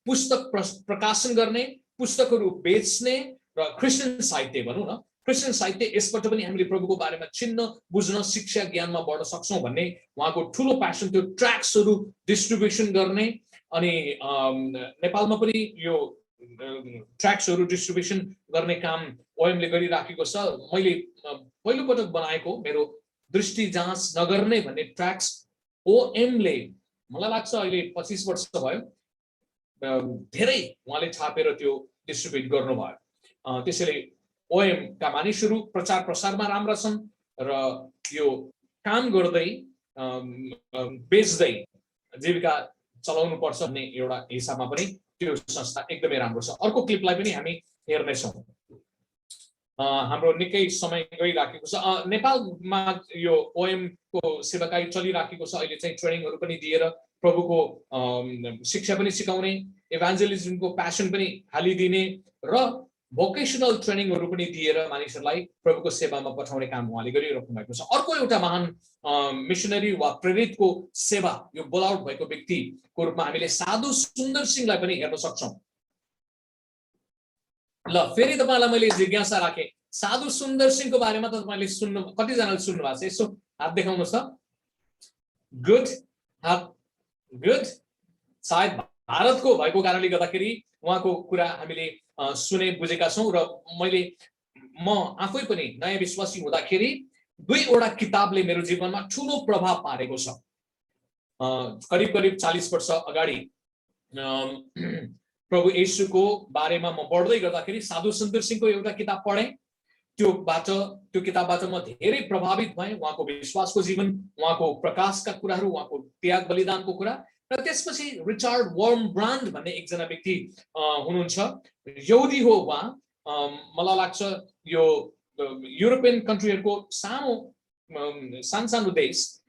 Speaker 1: पुस्तक प्रकाशन गर्ने पुस्तकहरू बेच्ने र क्रिस्चियन साहित्य भनौँ न क्रिस्चियन साहित्य यसबाट पनि हामीले प्रभुको बारेमा चिन्न बुझ्न शिक्षा ज्ञानमा बढ्न सक्छौं भन्ने उहाँको ठूलो प्यासन त्यो ट्र्याक्सहरू डिस्ट्रिब्युसन गर्ने अनि नेपालमा पनि यो ट्र्याक्सहरू डिस्ट्रिब्युसन गर्ने काम ओएमले गरिराखेको छ मैले पहिलो पटक बनाएको मेरो दृष्टि जाँच नगर्ने भन्ने ट्र्याक्स ओएमले मलाई लाग्छ अहिले 25 वर्ष भयो धेरै उहाँले छापेर त्यो डिस्ट्रिब्युट गर्नुभयो। त्यसैले ओएम का मानिसहरू प्रचार प्रसारमा राम्रा छन् र यो काम गर्दै बेच्दै जीविका चलाउनु पर्छ भन्ने एउटा हिसाबमा पनि त्यो संस्था एकदमै राम्रो छ। अर्को क्लिपलाई पनि हामी हेर्नेछौँ। हाम्रो निकै समय गइराखेको छ। नेपालमा यो ओएम को सेवाकाई चलिराखेको छ। अहिले चाहिँ ट्रेनिङहरू पनि दिएर प्रभुको शिक्षा पनि सिकाउने, इभान्जेलिज्मको प्यासन पनि हालिदिने र भोकेशनल ट्रेनिङहरू पनि दिएर मानिसहरूलाई प्रभुको सेवामा पठाउने काम उहाँले गरिराख्नु भएको छ। अर्को एउटा महान मिशनरी वा प्रेरितको सेवा, यो बोलाउट भएको व्यक्तिको रूपमा हामीले साधु सुन्दर सिंहलाई पनि हेर्न सक्छौँ। ल फेरि तपाईलाई मैले जिज्ञासा राखेँ, साधु सुन्दर सिंहको बारेमा त तपाईले सुन्नु, कतिजनाले सुन्नु भएको छ? यसो हात देखाउनुहोस् त। गुड, हात गुड। सायद भारतको भएको कारणले गर्दाखेरि उहाँको कुरा हामीले सुने बुझेका छौँ र म आफै पनि नयाँ विश्वासी हुँदाखेरि दुईवटा किताबले मेरो जीवनमा ठूलो प्रभाव पारेको छ। करिब करिब 40 वर्ष अगाडि प्रभु येशूको बारेमा म पढ्दै गर्दाखेरि साधु सुन्दर सिंहको एउटा किताब पढेँ। त्यो किताबबाट म धेरै प्रभावित भएँ। उहाँको विश्वासको जीवन, उहाँको प्रकाशका कुराहरू, उहाँको त्याग बलिदानको कुरा। र त्यसपछि रिचार्ड वर्मब्रान्ड भन्ने एकजना व्यक्ति हुनुहुन्छ, यहुदी हो उहाँ। मलाई लाग्छ यो युरोपियन कन्ट्रीहरूको सानो देश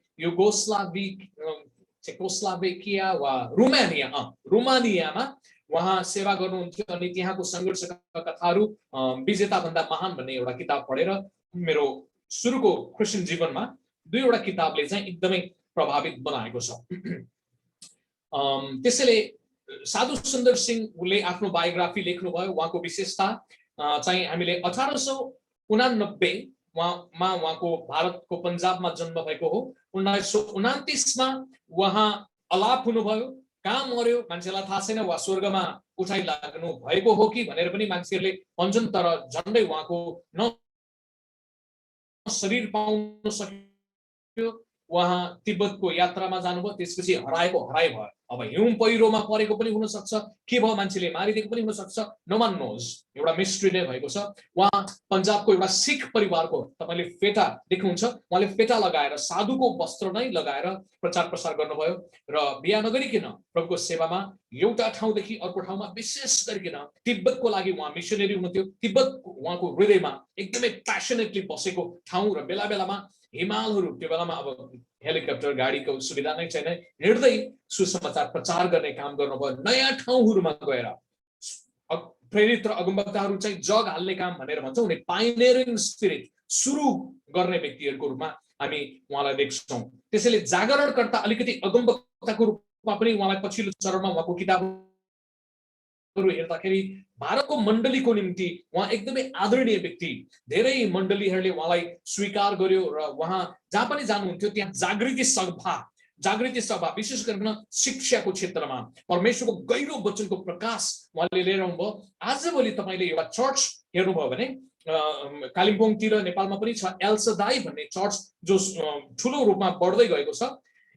Speaker 1: चेकोस्लोभाकिया वा रोमानियामा उहाँ सेवा गर्नुहुन्थ्यो अनि त्यहाँको सङ्घर्षका कथाहरू विजेता भन्दा महान भन्ने एउटा किताब पढेर मेरो सुरुको क्रिस्चियन जीवनमा दुईवटा किताबले चाहिँ एकदमै प्रभावित बनाएको छ। त्यसैले साधु सुन्दर सिंहले आफ्नो बायोग्राफी लेख्नुभयो। उहाँको विशेषता चाहिँ हामीले 1889 मा उहाँको भारतको पन्जाबमा जन्म भएको हो। 1929 मा उहाँ अलाप हुनुभयो, कहाँ मर्यो मान्छेलाई थाहा छैन, वा स्वर्गमा उठाइ लाग्नु भएको हो कि भनेर पनि मान्छेहरूले भन्छन्, तर झन्डै उहाँको न शरीर पाउन सक्यो। उहाँ तिब्बतको यात्रामा जानुभयो, त्यसपछि हराई भयो। अब हिउँ पहिरोमा परेको पनि हुन सक्छ, के भयो मान्छेले मारिदिएको पनि हुन सक्छ, नो वन नोज, एउटा मिस्ट्री नै भएको छ। उहाँ पन्जाबको एउटा सिख परिवारको, तपाईले फेटा देख्नुहुन्छ, उहाँले फेटा लगाएर साधुको वस्त्र नै लगाएर प्रचार प्रसार गर्नुभयो र बिहा नगरिकन प्रभुको सेवामा एउटा ठाउँदेखि अर्को ठाउँमा विशेष गरिकन तिब्बतको लागि उहाँ मिसनरी हुनुहुन्थ्यो। तिब्बत उहाँको हृदयमा एकदमै प्यासनेटली बसेको ठाउँ र बेला बेलामा हिमालहरू, त्यो बेलामा अब हेलिकप्टर गाडीको सुविधा नै छैन, हिँड्दै सुसमाचार प्रचार गर्ने काम गर्नुभयो। नयाँ ठाउँहरूमा गएर प्रेरित र अगमवक्ताहरू चाहिँ जग हाल्ने काम भनेर भन्छौँ, उनी पाइनियरिङ स्पिरिट सुरु गर्ने व्यक्तिहरूको रूपमा हामी उहाँलाई देख्छौँ। त्यसैले जागरणकर्ता, अलिकति अगमवक्ताको रूपमा पनि उहाँलाई पछिल्लो चरणमा उहाँको किताबहरू हेर्दाखेरि भारतको मण्डलीको निम्ति उहाँ एकदमै आदरणीय व्यक्ति। धेरै मण्डलीहरूले उहाँलाई स्वीकार गर्यो र उहाँ जहाँ पनि जानुहुन्थ्यो त्यहाँ जागृति सभा विशेष गरिकन शिक्षाको क्षेत्रमा परमेश्वरको गहिरो वचनको प्रकाश उहाँले लिएर आउनुभयो। आजभोलि तपाईले एउटा चर्च हेर्नुभयो भने कालिम्पोङतिर नेपालमा पनि छ, एल्सदाई भन्ने चर्च जो ठुलो रूपमा बढ्दै गएको छ।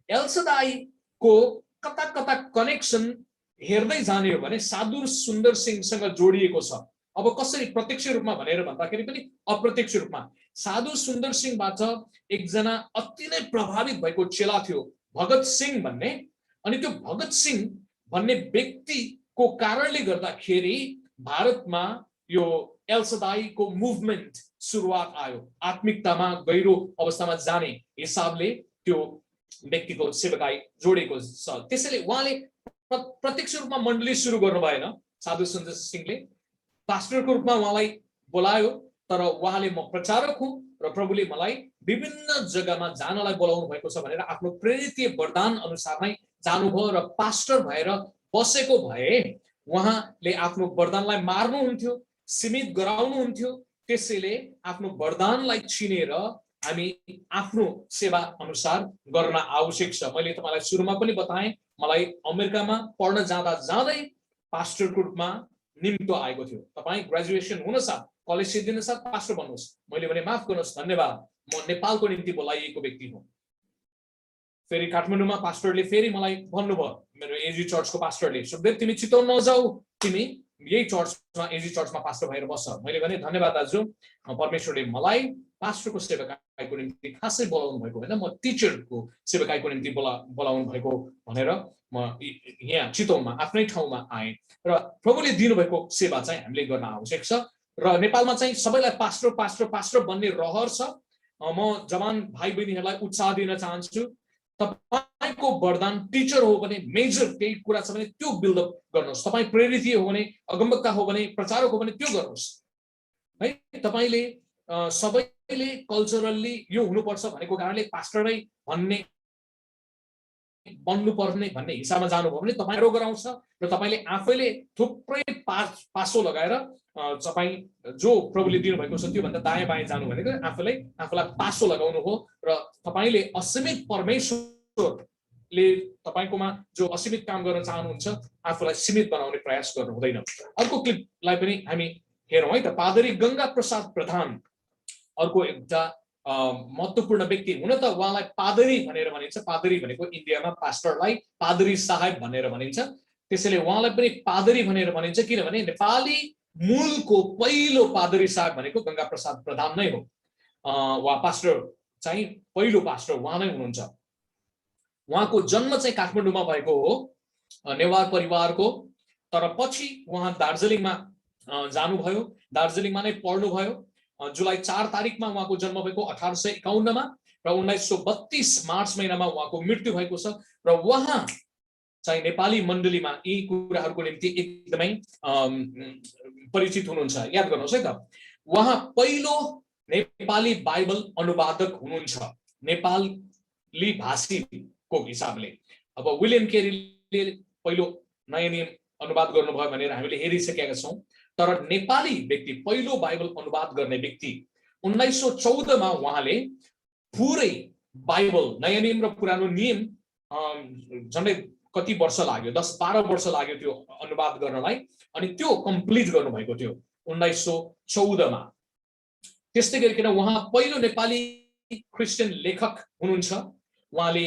Speaker 1: एल्सदाईको कता कता कनेक्सन हेर्दै जाने हो भने साधु सुन्दर सिंहसँग जोडिएको छ। अब कसरी प्रत्यक्ष रूपमा भनेर भन्दाखेरि पनि अप्रत्यक्ष रूपमा साधु सुन्दर सिंहबाट एकजना अति नै प्रभावित भएको चेला थियो भगत सिंह भन्ने। अनि त्यो भगत सिंह भन्ने व्यक्तिको कारणले गर्दाखेरि भारतमा यो एल्सदाईको मुभमेन्ट सुरुवात आयो। आत्मिकतामा गहिरो अवस्थामा जाने हिसाबले त्यो व्यक्तिको सेवकाई जोडेको छ। त्यसैले उहाँले प्रत्यक्ष रूपमा मण्डली सुरु गर्नु भएन। साधु सुन्दर सिंहले पास्टरको रूपमा उहाँलाई बोलायो, तर उहाँले म प्रचारक हुँ र प्रभुले मलाई विभिन्न जग्गामा जानलाई बोलाउनु भएको छ भनेर आफ्नो प्रेरितीय वरदान अनुसार नै जानुभयो र पास्टर भएर बसेको भए उहाँले आफ्नो वरदानलाई मार्नुहुन्थ्यो, सीमित गराउनुहुन्थ्यो। त्यसैले आफ्नो वरदानलाई चिनेर हामी आफ्नो सेवा अनुसार गर्न आवश्यक छ। मैले तपाईलाई सुरुमा पनि बताएँ, मलाई अमेरिकामा पढ्न जाँदै पास्टरको रूपमा निम्तो आएको थियो। तपाईँ ग्रेजुएसन हुन साथ, कलेज सिद्धिन साथ पास्टर बन्नुहोस्। मैले भने माफ गर्नुहोस्, धन्यवाद, म नेपालको निम्ति बोलाइएको व्यक्ति हुँ। फेरि काठमाडौँमा पास्टरले फेरि मलाई भन्नुभयो, मेरो एजी चर्चको पास्टरले, सुखदेव तिमी चितवन नजाऊ, तिमी यही चर्चमा एजी चर्चमा पास्टर भएर बस्छ। मैले भने धन्यवाद दाजु, परमेश्वरले मलाई पास्टरको सेवकाईको निम्ति खासै बोलाउनु भएको होइन, म टिचरको सेवकाईको निम्ति बोलाउनु भएको भनेर म यहाँ चितवनमा आफ्नै ठाउँमा आएँ। र प्रभुले दिनुभएको सेवा चाहिँ हामीले गर्न आवश्यक छ। र नेपालमा चाहिँ सबैलाई पास्टर पास्टर पास्टर बन्ने रहर छ। म जवान भाइ बहिनीहरूलाई उत्साह दिन चाहन्छु, तपाईको वरदान टिचर हो भने, मेजर केही कुरा छ भने त्यो बिल्डअप गर्नुहोस्। तपाईँ प्रेरित हो भने, अगमवक्ता हो भने, प्रचारक हो भने त्यो गर्नुहोस् है। तपाईले सबैले कल्चरली यो हुनुपर्छ भनेको कारणले पास्टरै भन्ने बन्नुपर्ने भन्ने हिसाबमा जानुभयो भने तपाईँ गराउँछ र तपाईँले आफैले थुप्रै पासो लगाएर तपाईँ जो प्रभुले दिनुभएको छ त्योभन्दा दायाँ बायाँ जानु भनेको आफूलाई पासो लगाउनु हो। र तपाईँले असीमित परमेश्वरले तपाईँकोमा जो असीमित काम गर्न चाहनुहुन्छ आफूलाई सीमित बनाउने प्रयास गर्नु हुँदैन। अर्को क्लिपलाई पनि हामी हेरौँ है त। पादरी गंगा प्रसाद प्रधान अर्को एउटा महत्त्वपूर्ण व्यक्ति। हुन त उहाँलाई पादरी भनेर भनिन्छ, पादरी भनेको इन्डियामा पास्टरलाई पादरी साहेब भनेर भनिन्छ, त्यसैले उहाँलाई पनि पादरी भनेर भनिन्छ किनभने नेपाली मूलको पहिलो पादरी साहेब भनेको गंगा प्रसाद प्रधान नै हो। उहाँ पास्टर चाहिँ पहिलो पास्टर उहाँ नै हुनुहुन्छ। उहाँको जन्म चाहिँ काठमाडौँमा भएको हो, नेवार परिवारको, तर पछि उहाँ दार्जिलिङमा जानुभयो, दार्जिलिङमा नै पढ्नुभयो। जुलाई 4 तारिकमा उहाँको जन्म भएको 1851 मा र 1932 मार्च महिनामा उहाँको मृत्यु भएको छ। र उहाँ चाहिँ नेपाली मण्डलीमा यी कुराहरूको निम्ति एकदमै परिचित हुनुहुन्छ। याद गर्नुहोस् है त, उहाँ पहिलो नेपाली बाइबल अनुवादक हुनुहुन्छ नेपाली भाषीको हिसाबले। अब विलियम केरीले पहिलो नयाँ नियम अनुवाद गर्नुभयो भनेर हामीले हेरिसकेका छौँ, तर नेपाली व्यक्ति पहिलो बाइबल अनुवाद गर्ने व्यक्ति 1914 मा उहाँले पुरै बाइबल नयाँ नियम र पुरानो नियम झन्डै कति वर्ष लाग्यो, 10-12 वर्ष लाग्यो त्यो अनुवाद गर्नलाई, अनि त्यो कम्प्लिट गर्नुभएको थियो 1914 मा। त्यस्तै गरिकन उहाँ पहिलो नेपाली क्रिस्चियन लेखक हुनुहुन्छ। उहाँले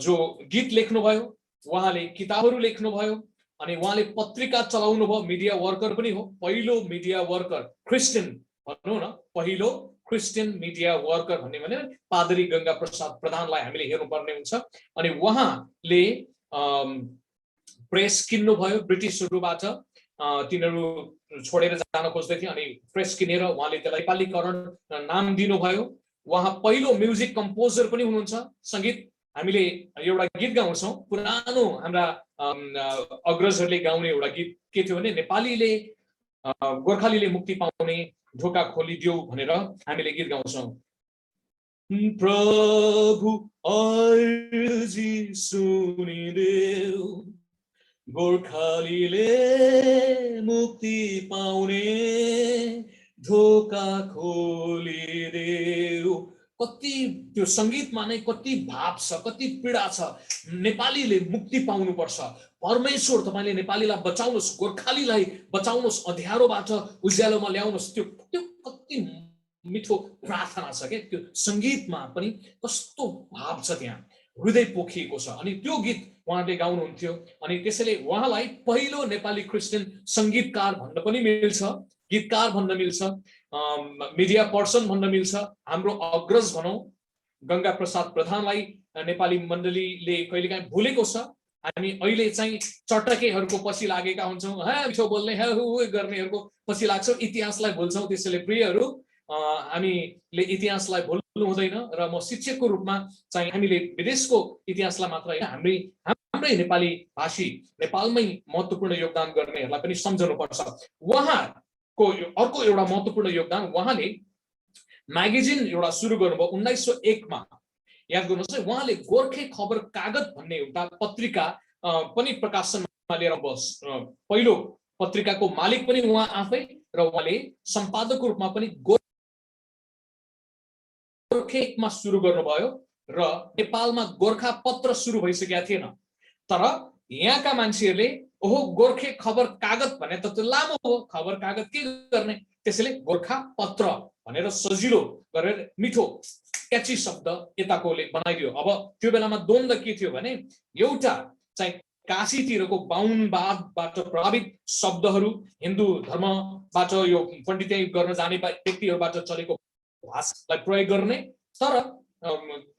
Speaker 1: जो गीत लेख्नुभयो, उहाँले किताबहरू लेख्नुभयो, अनि उहाँले पत्रिका चलाउनु भयो, मिडिया वर्कर पनि हो, पहिलो मिडिया वर्कर क्रिस्चियन भनौँ न, पहिलो क्रिस्चियन मिडिया वर्कर भन्ने भने पादरी गंगा प्रसाद प्रधानलाई हामीले हेर्नुपर्ने हुन्छ। अनि उहाँले प्रेस किन्नुभयो ब्रिटिसहरूबाट, तिनीहरू छोडेर जान खोज्दै थिए, अनि प्रेस किनेर उहाँले त्यसलाई नेपालीकरण नाम दिनुभयो। उहाँ पहिलो म्युजिक कम्पोजर पनि हुनुहुन्छ। सङ्गीत हामीले एउटा गीत गाउँछौँ, पुरानो हाम्रा अग्रजहरूले गाउने एउटा गीत के थियो भने नेपालीले गोर्खालीले मुक्ति पाउने ढोका खोलिदेऊ भनेर हामीले गीत गाउँछौँ। प्रभु अर्जी सुनिदेऊ, गोर्खालीले मुक्ति पाउने ढोका खोलिदेऊ। कति त्यो सङ्गीतमा नै कति भाव छ, कति पीडा छ। नेपालीले मुक्ति पाउनुपर्छ, परमेश्वर तपाईँले नेपालीलाई बचाउनुहोस्, गोर्खालीलाई बचाउनुहोस्, अँध्यारोबाट उज्यालोमा ल्याउनुहोस्। त्यो कति मिठो प्रार्थना छ के, त्यो सङ्गीतमा पनि कस्तो भाव छ, त्यहाँ हृदय पोखिएको छ। अनि त्यो गीत उहाँले गाउनुहुन्थ्यो। अनि त्यसैले उहाँलाई पहिलो नेपाली क्रिस्चियन सङ्गीतकार भन्न पनि मिल्छ, गीतकार भन्न मिल्छ, मिडिया पर्सन भन्न मिल्छ। हाम्रो अग्रज भनौँ गंगा प्रसाद प्रधानलाई नेपाली मण्डलीले कहिलेकाहीँ भुलेको छ। हामी अहिले चाहिँ चटकेहरूको पछि लागेका हुन्छौँ, मिठो बोल्ने गर्नेहरूको पछि लाग्छौँ, इतिहासलाई भुल्छौँ। त्यसैले प्रियहरू, हामीले इतिहासलाई भुल्नु हुँदैन। र म शिक्षकको रूपमा चाहिँ हामीले विदेशको इतिहासलाई मात्र होइन, हाम्रै नेपाली भाषी नेपालमै महत्त्वपूर्ण योगदान गर्नेहरूलाई पनि सम्झनुपर्छ। उहाँको अर्को एउटा महत्त्वपूर्ण योगदान, उहाँले म्यागजिन एउटा सुरु गर्नुभयो 1901 मा। याद गर्नुहोस् है, उहाँले गोर्खे खबर कागज भन्ने एउटा पत्रिका पनि प्रकाशनमा लिएर बस, पहिलो पत्रिकाको मालिक पनि उहाँ आफै, र उहाँले सम्पादकको रूपमा पनि गोर्खेमा सुरु गर्नुभयो। र नेपालमा गोर्खा पत्र सुरु भइसकेका थिएन, तर यहाँका मान्छेहरूले ओहो गोर्खे खबर कागज भने त त्यो लामो हो, खबर कागज के गर्ने, त्यसैले गोर्खा पत्र भनेर सजिलो गरेर मिठो क्याची शब्द यताकोले बनाइदियो। अब त्यो बेलामा द्वन्द के थियो भने एउटा चाहिँ काशीतिरको बाहुनवादबाट प्रभावित शब्दहरू, हिन्दू धर्मबाट यो पण्डित्याई गर्न जाने व्यक्तिहरूबाट चलेको भाषालाई प्रयोग गर्ने, तर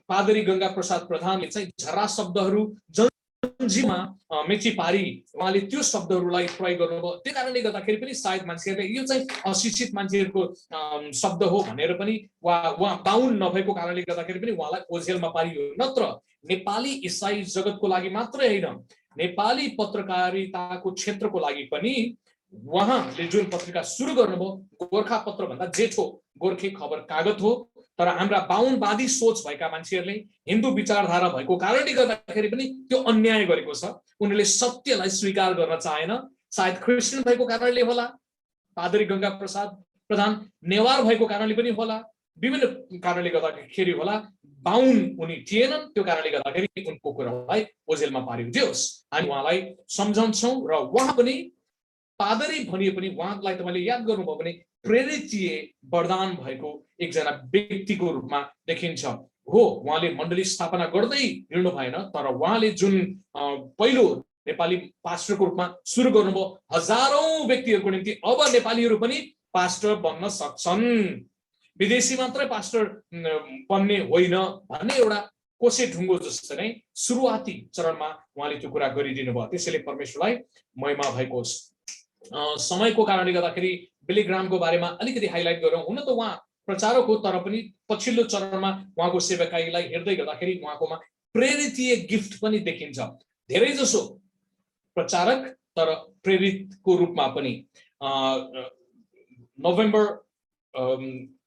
Speaker 1: पादरी गंगा प्रसाद प्रधानले चाहिँ झरा शब्दहरू जनजीवनमा मेची पारी उहाँले त्यो शब्दहरूलाई प्रयोग गर्नुभयो। त्यो कारणले गर्दाखेरि पनि सायद मान्छेहरूले यो चाहिँ अशिक्षित मान्छेहरूको शब्द हो भनेर पनि उहाँ बाहुन नभएको कारणले गर्दाखेरि पनि उहाँलाई ओझेलमा पारियो। नत्र नेपाली इसाई जगतको लागि मात्रै होइन, नेपाली पत्रकारिताको क्षेत्रको लागि पनि उहाँले जुन पत्रिका सुरु गर्नुभयो गोर्खा पत्र भन्दा जेठो गोर्खे खबर कागज हो। तर हाम्रा बाहुनवादी सोच भएका मान्छेहरूले हिन्दू विचारधारा भएको कारणले गर्दाखेरि पनि त्यो अन्याय गरेको छ। उनीहरूले सत्यलाई स्वीकार गर्न चाहेन। सायद क्रिस्चियन भएको कारणले होला, पादरी गंगा प्रसाद प्रधान नेवार भएको कारणले पनि होला, विभिन्न कारणले गर्दाखेरि होला, बाहुन उनी थिएनन्। त्यो कारणले गर्दाखेरि उनको कुरालाई ओझेलमा पारियो। जोस् हामी उहाँलाई सम्झन्छौँ र उहाँ पनि पादरी भनिए पनि उहाँलाई तपाईले याद गर्नुभयो भने प्रेरितीय वरदान भएको एकजना व्यक्तिको रूपमा देखिन्छ। हो, उहाँले मण्डली स्थापना गर्दै हिँड्नु भएन, तर उहाँले जुन पहिलो नेपाली पास्टरको रूपमा सुरु गर्नुभयो, हजारौं व्यक्तिहरूको निम्ति अब नेपालीहरू पनि पास्टर बन्न सक्छन्, विदेशी मात्रै पास्टर बन्ने होइन भन्ने एउटा कोसे ढुङ्गो जस्तो नै सुरुवाती चरणमा उहाँले त्यो कुरा गरिदिनु भयो। त्यसैले परमेश्वरलाई महिमा भएको होस्। समयको कारणले गर्दाखेरि बिली ग्राहमको बारेमा अलिकति हाइलाइट गरौँ। हुन त उहाँ प्रचारक हो, तर पनि पछिल्लो चरणमा उहाँको सेवकाईलाई हेर्दै गर्दाखेरि उहाँकोमा प्रेरितीय गिफ्ट पनि देखिन्छ। धेरै जसो प्रचारक तर प्रेरितको रूपमा पनि। नोभेम्बर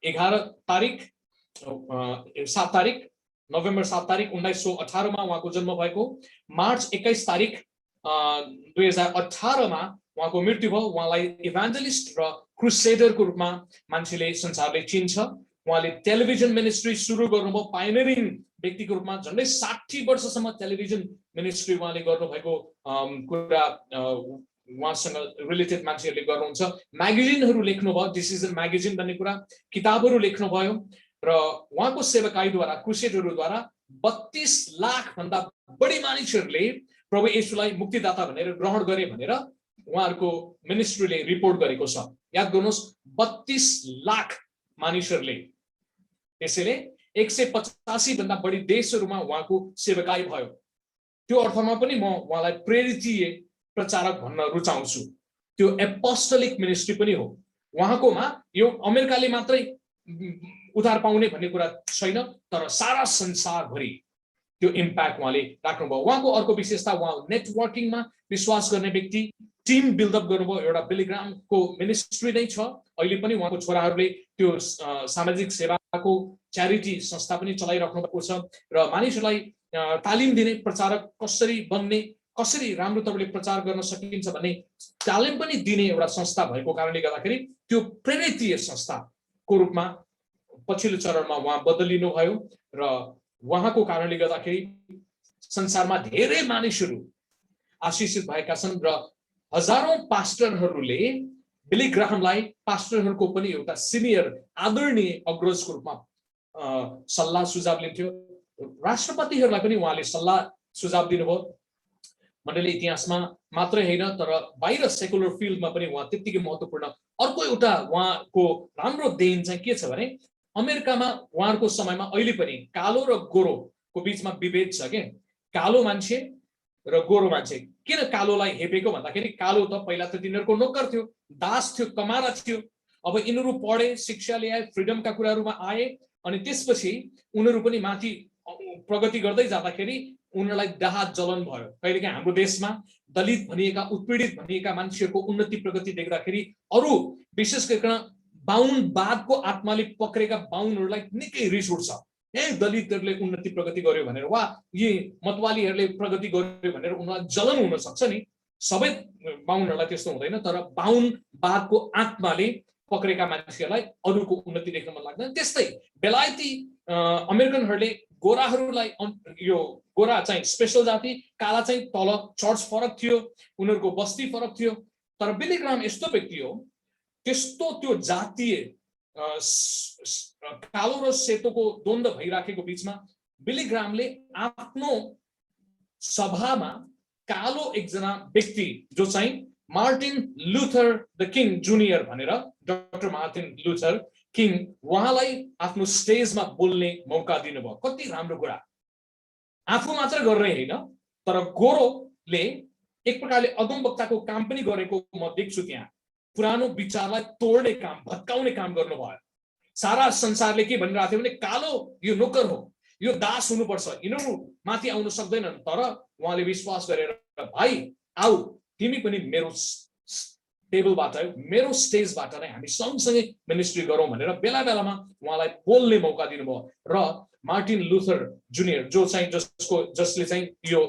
Speaker 1: 7 तारिक 1918 मा उहाँको जन्म भएको। मार्च 21 तारिक 2018 मा उहाँको मृत्यु भयो। उहाँलाई इभान्जलिस्ट र क्रुसेडरको रूपमा मान्छेले संसारले चिन्छ। उहाँले टेलिभिजन मिनिस्ट्री सुरु गर्नुभयो, पाइनियरिङ व्यक्तिको रूपमा। झन्डै 60 वर्षसम्म टेलिभिजन मिनिस्ट्री उहाँले गर्नुभएको कुरा उहाँसँग रिलेटेड मान्छेहरूले गर्नुहुन्छ। म्यागजिनहरू लेख्नुभयो, डिसिजन म्यागजिन भन्ने कुरा, किताबहरू लेख्नुभयो र उहाँको सेवकाईद्वारा, क्रुसेडरद्वारा 32 लाख भन्दा बढी मानिसहरूले प्रभु येशूलाई मुक्तिदाता भनेर ग्रहण गरे भनेर उहाँहरूको मिनिस्ट्रीले रिपोर्ट गरेको छ। याद गर्नुहोस्, 32 लाख मानिसहरूले। त्यसैले 185 भन्दा बढी देशहरूमा उहाँको सेवकाई भयो। त्यो अर्थमा पनि म उहाँलाई प्रेरितीय प्रचारक भन्न रुचाउँछु। त्यो एपोस्टोलिक मिनिस्ट्री पनि हो उहाँकोमा। यो अमेरिकाले मात्रै उद्धार पाउने भन्ने कुरा छैन, तर सारा संसारभरि त्यो इम्प्याक्ट उहाँले राख्नुभयो। उहाँको अर्को विशेषता, उहाँ नेटवर्किङमा विश्वास गर्ने व्यक्ति, टिम बिल्डअप गर्नुभयो। एउटा बिली ग्राहमको मिनिस्ट्री नै छ। अहिले पनि उहाँको छोराहरूले त्यो सामाजिक सेवाको च्यारिटी संस्था पनि चलाइराख्नु भएको छ र मानिसहरूलाई तालिम दिने, प्रचारक कसरी बन्ने, कसरी राम्रो तरिकाले प्रचार गर्न सकिन्छ भन्ने तालिम पनि दिने एउटा संस्था भएको कारणले गर्दाखेरि त्यो प्रेरितीय संस्थाको रूपमा पछिल्लो चरणमा उहाँ बदलिनु भयो र उहाँको कारणले गर्दाखेरि संसारमा धेरै मानिसहरू आशिषित भएका छन् र हजारौं पास्टरहरूले बिली ग्राहमलाई पास्टरहरूको पनि एउटा सिनियर आदरणीय अग्रजको रूपमा सल्लाह सुझाव लिन्थ्यो। राष्ट्रपतिहरूलाई पनि उहाँले सल्लाह सुझाव दिनुभयो। मण्डली इतिहासमा मात्रै होइन, तर बाहिर सेकुलर फिल्डमा पनि उहाँ त्यत्तिकै महत्त्वपूर्ण। अर्को एउटा उहाँको राम्रो देन चाहिँ के छ भने अमेरिकामा उहाँहरूको समयमा अहिले पनि कालो र गोरोको बीचमा विभेद छ के। कालो मान्छे र गोरो मान्छे। किन कालोलाई हेपेको भन्दाखेरि कालो त पहिला त तिनीहरूको नोकर थियो, दास थियो, कमारा थियो। अब यिनीहरू पढे, शिक्षा ल्याए, फ्रिडमका कुराहरूमा आए अनि त्यसपछि उनीहरू पनि माथि प्रगति गर्दै जाँदाखेरि उनीहरूलाई डाहा जलन भयो। कहिलेकाहीँ हाम्रो देशमा दलित भनिएका, उत्पीडित भनिएका मान्छेहरूको उन्नति प्रगति देख्दाखेरि अरू विशेष गरिकन बाहुनवादको आत्माले पक्रेका बाहुनहरूलाई निकै रिस उठ्छ। दलितहरूले उन्नति प्रगति गर्यो भनेर वा यी मतवालीहरूले प्रगति गर्यो भनेर उनीहरूलाई जलन हुन सक्छ नि। सबै बाहुनहरूलाई त्यस्तो हुँदैन, तर बाहुनवादको आत्माले पक्रेका मान्छेहरूलाई अरूको उन्नति देख्न मन लाग्दैन। त्यस्तै बेलायती अमेरिकनहरूले गोराहरूलाई यो गोरा चाहिँ स्पेशल जाति, काला चाहिँ तल चर्च फरक थियो, उनीहरूको बस्ती फरक थियो। तर बिली ग्राहम यस्तो व्यक्ति हो, त्यस्तो त्यो जातीय कालो र सेतोको द्वन्द्व भइराखेको बीचमा बिली ग्राहमले आफ्नो सभामा कालो एकजना व्यक्ति जो चाहिँ Martin Luther the king junior भनेर, डाक्टर मार्टिन लुथर किङ, उहाँलाई आफ्नो स्टेजमा बोल्ने मौका दिनुभयो। कति राम्रो कुरा! आफू मात्र गर्ने होइन, तर गोरोले एक प्रकारले अगमवक्ताको काम पनि गरेको म देख्छु। त्यहाँ पुरानो विचारलाई तोड्ने काम, भत्काउने काम गर्नुभयो। सारा संसारले के भनिरहेको थियो भने कालो यो नोकर हो, यो दास हुनुपर्छ, यिनीहरू माथि आउन सक्दैनन्। तर उहाँले विश्वास गरेर, भाइ आऊ, तिमी पनि मेरो टेबलबाट, मेरो स्टेजबाट नै हामी सँगसँगै मिनिस्ट्री गरौँ भनेर बेला बेलामा उहाँलाई बोल्ने मौका दिनुभयो। र मार्टिन लुथर जुनियर जसले चाहिँ यो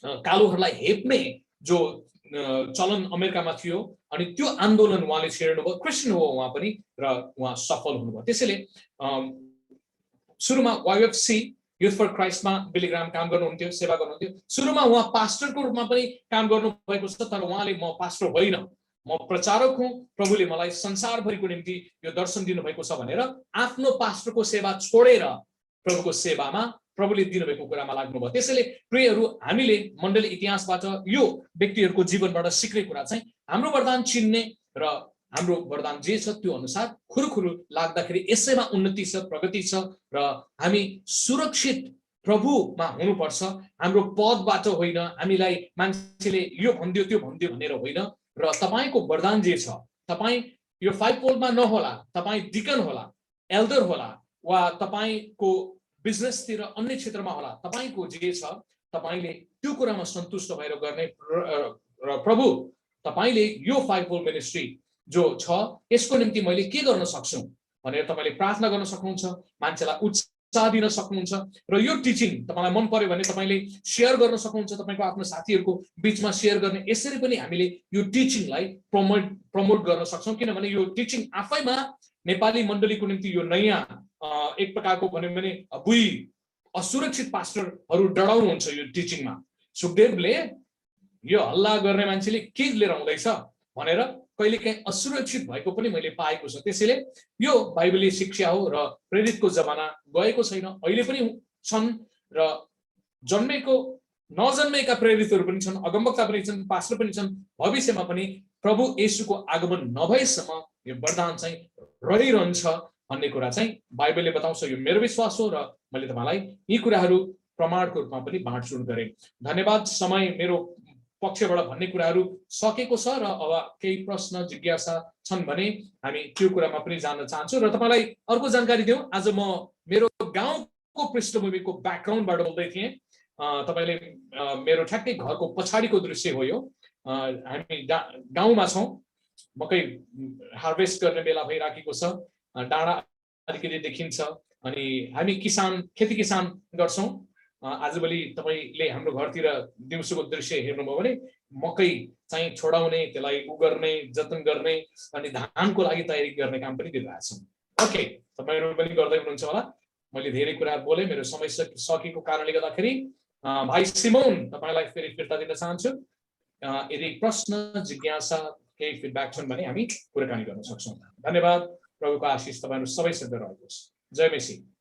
Speaker 1: कालोहरूलाई हेप्ने जो चलन अमेरिकामा थियो, अनि त्यो आन्दोलन उहाँले छेड्नुभयो। क्रिस्चियन हो उहाँ पनि, र उहाँ सफल हुनुभयो। त्यसैले सुरुमा YFC युथ फर क्राइस्टमा बिली ग्राहम काम गर्नुहुन्थ्यो, सेवा गर्नुहुन्थ्यो। सुरुमा उहाँ पास्टरको रूपमा पनि काम गर्नुभएको छ, तर उहाँले म पास्टर होइन, म प्रचारक हुँ, प्रभुले मलाई संसारभरिको निम्ति यो दर्शन दिनुभएको छ भनेर आफ्नो पास्टरको सेवा छोडेर प्रभुको सेवामा, प्रभुले दिनुभएको कुरामा लाग्नुभयो। त्यसैले प्रियहरू, हामीले मण्डली इतिहासबाट यो व्यक्तिहरूको जीवनबाट सिक्ने कुरा चाहिँ हाम्रो वरदान चिन्ने र हाम्रो वरदान जे छ त्यो अनुसार खुरुखुरु लाग्दाखेरि यसैमा उन्नति छ, प्रगति छ, र हामी सुरक्षित प्रभुमा हुनुपर्छ। हाम्रो पदबाट होइन, हामीलाई मान्छेले यो भन्दियो त्यो भन्दियो भनेर होइन। र तपाईको वरदान जे छ, तपाई यो 5 पोलमा नहोला, तपाई डिकन होला, एल्डर होला, वा तपाईको बिजनेसतिर अन्य क्षेत्रमा होला, तपाईको जे छ तपाईले त्यो कुरामा सन्तुष्ट भएर गर्ने र प्रभु तपाईले यो 5 पोल मिनिस्ट्री जो छ यसको निम्ति मैले के गर्न सक्छु भनेर तपाईले प्रार्थना गर्न सक्नुहुन्छ, मान्छेलाई उत्साह दिन सक्नुहुन्छ। र यो टिचिङ तपाईलाई मन पर्यो भने तपाईले शेयर गर्न सक्नुहुन्छ, तपाईको आफ्नो साथीहरुको बीचमा शेयर गर्ने। यसरी पनि हामीले यो टिचिङलाई प्रमोट गर्न सक्छौं, किनभने यो टिचिङ आफैमा नेपाली मण्डलीको निम्ति यो नयाँ एक प्रकारको भन्यो भने बुई असुरक्षित पास्टरहरु डराउनुहुन्छ यो टिचिङमा। सुखदेवले यो हल्ला गर्ने मान्छेले के लिएर आउँदैछ भनेर कहिलेकाहीँ असुरक्षित भएको पनि मैले पाएको छु। त्यसैले यो बाइबली शिक्षा हो र प्रेरितको जमाना गएको छैन, अहिले पनि छन् र जन्मेको नजन्मेका प्रेरितहरू पनि छन्, अगमवक्ता पनि छन्, पास्टर पनि छन्। भविष्यमा पनि प्रभु येशूको आगमन नभएसम्म यो वरदान चाहिँ रहिरहन्छ भन्ने कुरा चाहिँ बाइबलले बताउँछ। यो मेरो विश्वास हो र मैले तपाईलाई यी कुराहरू प्रमाणको रूपमा पनि बाँडचुँड गरे। धन्यवाद। समय मेरो पक्षबाट भन्ने कुराहरू सकेको छ र अब केही प्रश्न जिज्ञासा छन् भने हामी त्यो कुरामा पनि जान्न चाहन्छु। र तपाईलाई अर्को जानकारी दिउँ, आज म मेरो गाउँको पृष्ठभूमिको ब्याकग्राउन्डबाट बोल्दै थिएँ। तपाईले मेरो ठ्याक्कै घरको पछाडिको दृश्य हो यो। हामी गाउँमा छौँ, मकै हार्भेस्ट गर्ने बेला भइराखेको छ, डाँडा अलिकति देखिन्छ, अनि हामी खेती किसान गर्छौं। आजभोलि तपाईले हाम्रो घरतिर दिउँसोको दृश्य हेर्नुभयो भने मकै चाहिँ छोडाउने, त्यसलाई उगर्ने, जतन गर्ने अनि धानको लागि तयारी गर्ने काम पनि गरिरहेका छौं। ओके, तपाईहरु पनि गर्दै हुनुहुन्छ होला। मैले धेरै कुरा बोले, मेरो समय सकेको कारणले गर्दाखेरि भाइ सिमोन तपाईलाई फेरि फिर्ता दिन चाहन्छु। यदि प्रश्न जिज्ञासा केही फिडब्याक छन् भने हामी कुराकानी गर्न सक्छौं। धन्यवाद। प्रभुको आशिष तपाईहरु सबैसँग रहेको छ। जय मसीह।